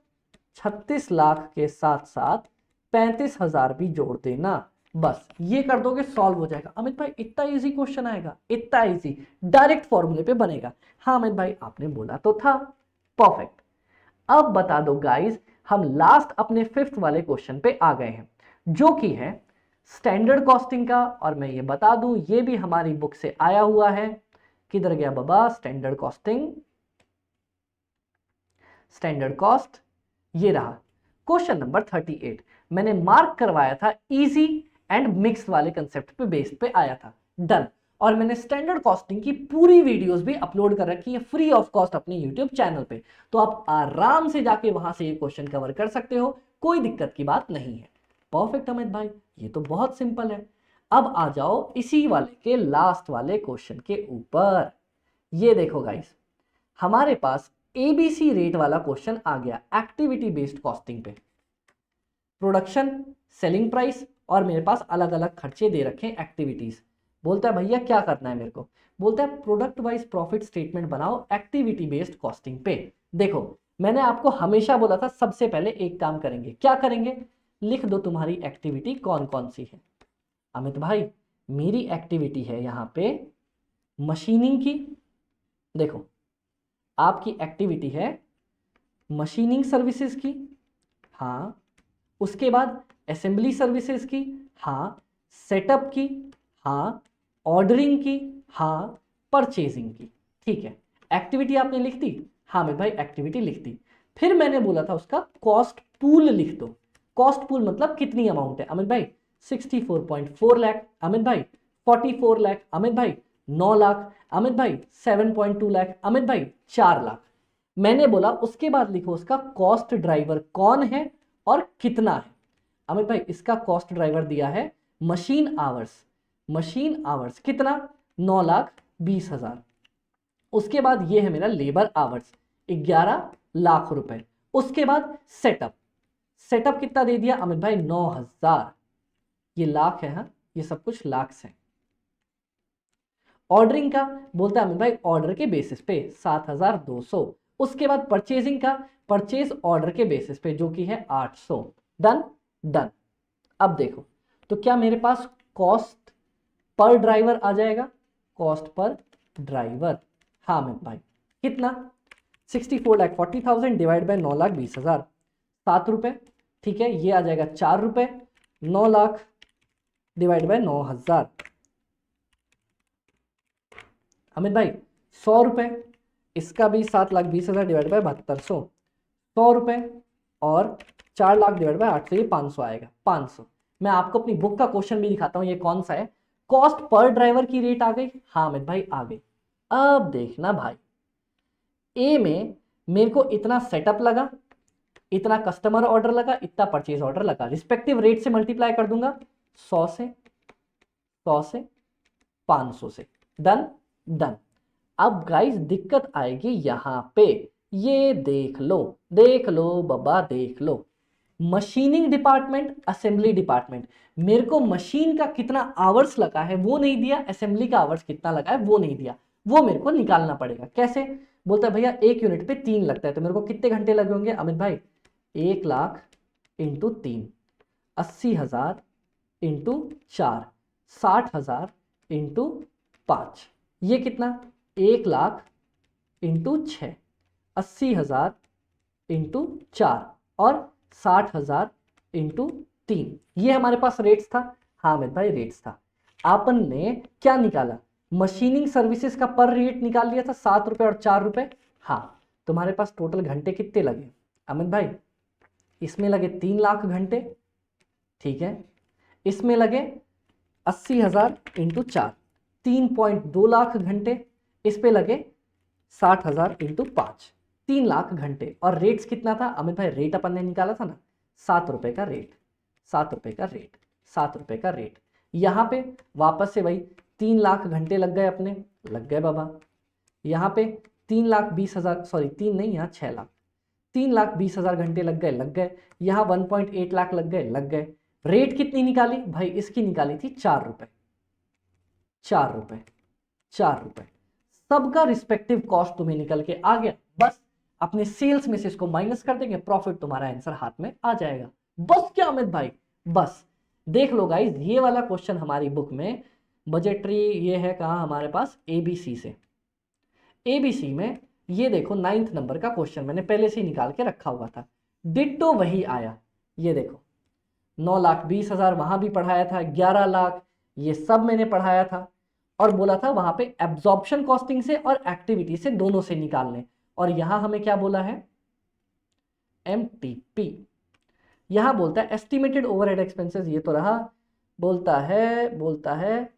36 लाख के साथ साथ 35,000 भी जोड़ देना। बस ये कर दोगे सॉल्व हो जाएगा। अमित भाई इतना इजी क्वेश्चन आएगा, इतना इजी, डायरेक्ट फॉर्मूले पे बनेगा। हाँ अमित भाई आपने बोला तो था, परफेक्ट। अब बता दो गाइस, हम लास्ट अपने फिफ्थ वाले क्वेश्चन पे आ गए हैं, जो कि है स्टैंडर्ड कॉस्टिंग का। और मैं ये बता दूं ये भी हमारी बुक से आया हुआ है। किधर गया बाबा स्टैंडर्ड कॉस्टिंग, स्टैंडर्ड कॉस्ट, ये रहा क्वेश्चन नंबर 38। मैंने मार्क करवाया था इजी एंड मिक्स वाले कंसेप्ट पे बेस्ड पे आया था, डन। और मैंने स्टैंडर्ड कॉस्टिंग की पूरी वीडियोस भी अपलोड कर रखी है फ्री ऑफ कॉस्ट अपने यूट्यूब चैनल पे, तो आप आराम से जाके वहां से ये क्वेश्चन कवर कर सकते हो, कोई दिक्कत की बात नहीं है। परफेक्ट अमित भाई, ये तो बहुत सिंपल है। अब आ जाओ इसी वाले के लास्ट वाले क्वेश्चन के ऊपर। ये देखो गाइस, हमारे पास एबीसी रेट वाला क्वेश्चन आ गया एक्टिविटी बेस्ड कॉस्टिंग पे। प्रोडक्शन, सेलिंग प्राइस और मेरे पास अलग अलग खर्चे दे रखे हैं एक्टिविटीज। बोलता है भैया क्या करना है मेरे को, बोलता है प्रोडक्ट वाइज प्रॉफिट स्टेटमेंट बनाओ एक्टिविटी बेस्ड कॉस्टिंग पे। देखो मैंने आपको हमेशा बोला था सबसे पहले एक काम करेंगे, क्या करेंगे, लिख दो तुम्हारी एक्टिविटी कौन कौन सी है। अमित भाई मेरी एक्टिविटी है यहां पे मशीनिंग की। देखो आपकी एक्टिविटी है मशीनिंग सर्विसेज की, हाँ। उसके बाद असेंबली सर्विसेज की, हाँ। सेटअप की, हाँ। ऑर्डरिंग की, हाँ। परचेजिंग की, ठीक है। एक्टिविटी आपने लिख दी, हाँ मैं भाई एक्टिविटी लिख दी। फिर मैंने बोला था उसका कॉस्ट पूल लिख दो। कॉस्ट पूल मतलब कितनी अमाउंट है अमित भाई, 64.4 लाख अमित भाई, 44 लाख अमित भाई, 9 लाख अमित भाई, 7.2 लाख अमित भाई, 4 लाख। मैंने बोला उसके बाद लिखो उसका कॉस्ट ड्राइवर कौन है और कितना है। अमित भाई इसका कॉस्ट ड्राइवर दिया है मशीन आवर्स, मशीन आवर्स कितना, 9,20,000। उसके बाद ये है मेरा लेबर आवर्स 11 लाख रुपए। उसके बाद सेटअप, सेटअप कितना दे दिया अमित भाई 9,000, ये लाख है, हाँ ये सब कुछ लाख है। ऑर्डरिंग का बोलता है अमित भाई ऑर्डर के बेसिस पे 7,200। उसके बाद परचेजिंग का, परचेज ऑर्डर के बेसिस पे जो कि है 800। Done done. अब देखो तो क्या मेरे पास कॉस्ट पर ड्राइवर आ जाएगा, कॉस्ट पर ड्राइवर, हाँ अमित भाई कितना, 64,40,000 डिवाइड बाय 9,20,000, 7 रुपए, ठीक है। ये आ जाएगा 4 रुपए, 9 लाख डिवाइड बाय 9,000 अमित भाई 100 रुपए, इसका भी 7,20,000 डिवाइड बाय 7200, 100 रुपए और 4 लाख डिवाइड बाय 800, ये 500 आएगा, 500। मैं आपको अपनी बुक का क्वेश्चन भी दिखाता हूं, ये कौन सा है। कॉस्ट पर ड्राइवर की रेट आ गई, हाँ अमित भाई आ गई। अब देखना भाई, ए में मेरे को इतना सेटअप लगा, इतना कस्टमर ऑर्डर लगा, इतना परचेज ऑर्डर लगा, रिस्पेक्टिव रेट से मल्टीप्लाई कर दूंगा, 100 से, 100 से, 500 से, डन डन। अब गाइस दिक्कत आएगी यहां पे, ये देख लो बाबा देख लो, मशीनिंग डिपार्टमेंट, असेंबली डिपार्टमेंट। मेरे को मशीन का कितना आवर्स लगा है वो नहीं दिया, असेंबली का आवर्स कितना लगा है वो नहीं दिया, वो मेरे को निकालना पड़ेगा। कैसे, बोलता है भैया एक यूनिट पे 3 लगता है, तो मेरे को कितने घंटे लगे होंगे अमित भाई, 1 लाख इंटू 3, 80,000 इंटू 4, 60,000 इंटू 5, ये कितना, 1 लाख इंटू 6, 80,000 इंटू 4 और 60,000 इंटू 3, ये हमारे पास रेट्स था, हाँ अमित भाई रेट्स था। आपन ने क्या निकाला, मशीनिंग सर्विसेज का पर रेट निकाल लिया था 7 रुपए और 4 रुपए, हाँ। तुम्हारे पास टोटल घंटे कितने लगे अमित भाई, इसमें लगे 3 लाख घंटे, ठीक है। इसमें लगे 80,000 इंटू 4, 3.2 लाख घंटे। इस पे लगे 60,000 इंटू 5, 3 लाख घंटे। और रेट्स कितना था अमित भाई, रेट अपन ने निकाला था ना, 7 रुपए का रेट, 7 रुपए का रेट, 7 रुपए का रेट। यहां पे वापस से वही 3 लाख घंटे लग गए अपने, लग गए बाबा। यहाँ पे 3,20,000, सॉरी 3 नहीं, यहाँ 6 लाख, 3,20,000 घंटे लग गए। यहाँ 1.8 लाख लग गए। रेट कितनी निकाली भाई, इसकी निकाली थी 4 रुपए, 4 रुपए, 4 रुपए। सबका रिस्पेक्टिव कॉस्ट तुम्हें निकल के आ गया, बस अपने सेल्स में से इसको माइनस कर देंगे, प्रॉफिट तुम्हारा आंसर हाथ में आ जाएगा। बस क्या अमित भाई, बस देख लो गाइज, ये वाला क्वेश्चन हमारी बुक में बजटरी ये है कहाँ हमारे पास, एबीसी से। एबीसी में ये देखो 9th नंबर का क्वेश्चन मैंने पहले से ही निकाल के रखा हुआ था, डिट्टो वही आया। ये देखो 9,20,000 वहां भी पढ़ाया था, 11 लाख ये सब मैंने पढ़ाया था, और बोला था वहां पे एब्जॉर्प्शन कॉस्टिंग से और एक्टिविटी से दोनों से निकालने। और यहां हमें क्या बोला है, एमटीपी। यहां बोलता है एस्टिमेटेड ओवरहेड एक्सपेंसेस, ये तो रहा, बोलता है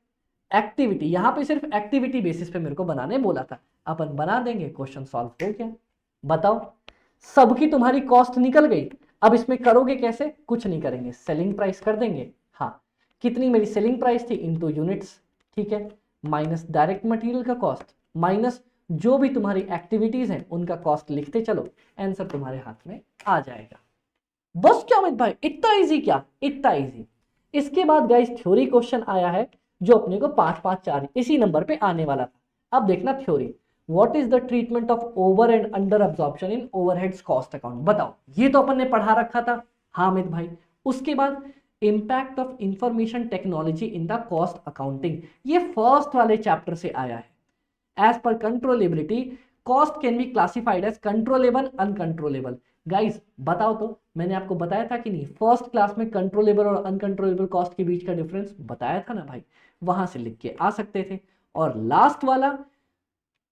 एक्टिविटी। यहां पे सिर्फ एक्टिविटी बेसिस पे मेरे को बनाने बोला था, अपन बना देंगे, क्वेश्चन सॉल्व हो गया। बताओ, सबकी तुम्हारी कॉस्ट निकल गई। अब इसमें करोगे कैसे, कुछ नहीं करेंगे, सेलिंग प्राइस कर देंगे। हाँ, कितनी मेरी सेलिंग प्राइस थी इनटू यूनिट्स, ठीक है, माइनस डायरेक्ट मटेरियल का कॉस्ट, माइनस जो भी तुम्हारी एक्टिविटीज हैं उनका कॉस्ट लिखते चलो, आंसर तुम्हारे हाथ में आ जाएगा। बस क्या अमित भाई, इतना इजी क्या, इतना इजी। इसके बाद गाइस थ्योरी क्वेश्चन आया है जो अपने को 5 5 4 इसी नंबर पे आने वाला था। अब देखना theory, what is the treatment of over and under absorption in overheads cost account. बताओ, ये तो अपन ने पढ़ा रखा था। हाँ अमित भाई, उसके बाद impact of information technology in the cost accounting, ये फर्स्ट वाले चैप्टर से आया है। As per controllability, cost can be classified as controllable, uncontrollable. Guys बताओ तो, मैंने आपको बताया था कि नहीं, फर्स्ट क्लास में कंट्रोलेबल और अनकंट्रोलेबल कॉस्ट के बीच का डिफरेंस बताया था ना भाई, वहां से लिख के आ सकते थे। और लास्ट वाला,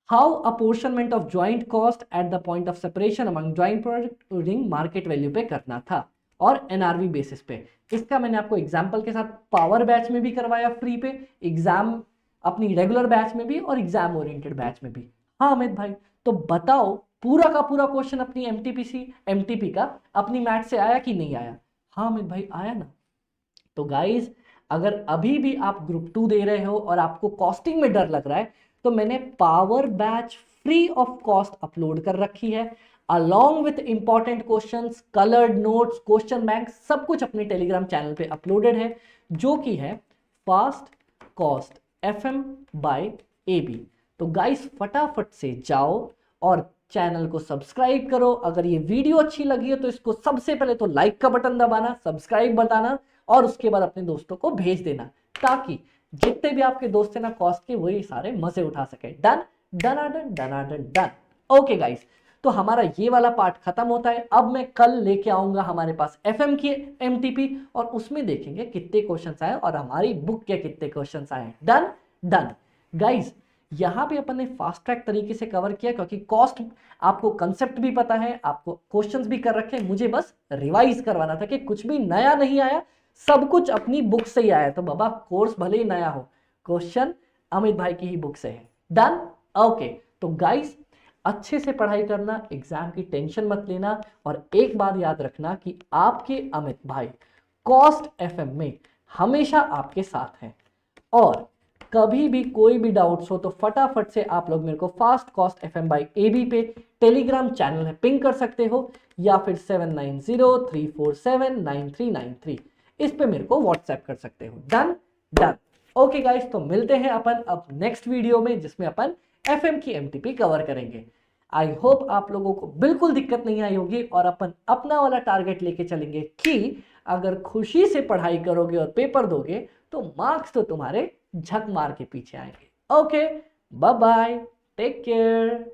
how apportionment of joint cost at the point of separation among joint product market value पे करना था, और एनआरवी बेसिस पे। इसका मैंने आपको एग्जाम्पल के साथ पावर बैच में भी करवाया फ्री पे, एग्जाम अपनी रेगुलर बैच में भी और एग्जाम ओरिएंटेड बैच में भी। हाँ अमित भाई, तो बताओ पूरा का पूरा क्वेश्चन अपनी एमटीपी का अपनी मैथ से आया कि नहीं आया। हाँ अमित भाई आया ना। तो गाइज, अगर अभी भी आप ग्रुप 2 दे रहे हो और आपको कॉस्टिंग में डर लग रहा है, तो मैंने power batch free of cost upload कर रखी है, along with important questions, coloured notes, question bank, सब कुछ अपने टेलीग्राम चैनल पे अपलोडेड है, जो कि है fast cost FM by AB। तो गाइस फटाफट से जाओ और चैनल को सब्सक्राइब करो। अगर ये वीडियो अच्छी लगी हो तो इसको सबसे पहले तो लाइक का बटन दबाना, सब्सक्राइब बताना, और उसके बाद अपने दोस्तों को भेज देना, ताकि जितने भी आपके दोस्त हैं ना कॉस्ट के, वही सारे मजे उठा सके। Done done done done. Okay guys, तो हमारा ये वाला पार्ट खत्म होता है। अब मैं कल लेके आऊंगा हमारे पास FM की MTP, और उसमें देखेंगे कितने क्वेश्चंस आए और हमारी बुक के कितने क्वेश्चंस आए। डन डन गाइस, यहां पे अपन ने फास्ट ट्रैक तरीके से कवर किया, क्योंकि कॉस्ट आपको कंसेप्ट भी पता है, आपको क्वेश्चंस भी कर रखे हैं, मुझे बस रिवाइज करवाना था कि कुछ भी नया नहीं आया, सब कुछ अपनी बुक से ही आया। तो बाबा कोर्स भले ही नया हो, क्वेश्चन अमित भाई की ही बुक से है। डन। ओके, तो गाइस अच्छे से पढ़ाई करना, एग्जाम की टेंशन मत लेना, और एक बात याद रखना कि आपके अमित भाई कॉस्ट FM में हमेशा आपके साथ हैं, और कभी भी कोई भी डाउट्स हो तो फटाफट से आप लोग मेरे को fast cost FM by AB पे टेलीग्राम चैनल है पिंग कर सकते हो, या फिर 7903479393 इस पे मेरे को व्हाट्सएप कर सकते हो। Done done. ओके गाइस, तो मिलते हैं अपन अब नेक्स्ट वीडियो में, जिसमें अपन FM की MTP कवर करेंगे। आई होप आप लोगों को बिल्कुल दिक्कत नहीं आई होगी, और अपन अपना वाला टारगेट लेके चलेंगे कि अगर खुशी से पढ़ाई करोगे और पेपर दोगे तो मार्क्स तो तुम्हारे झक मार के पीछे आएंगे। Okay, bye bye, take care.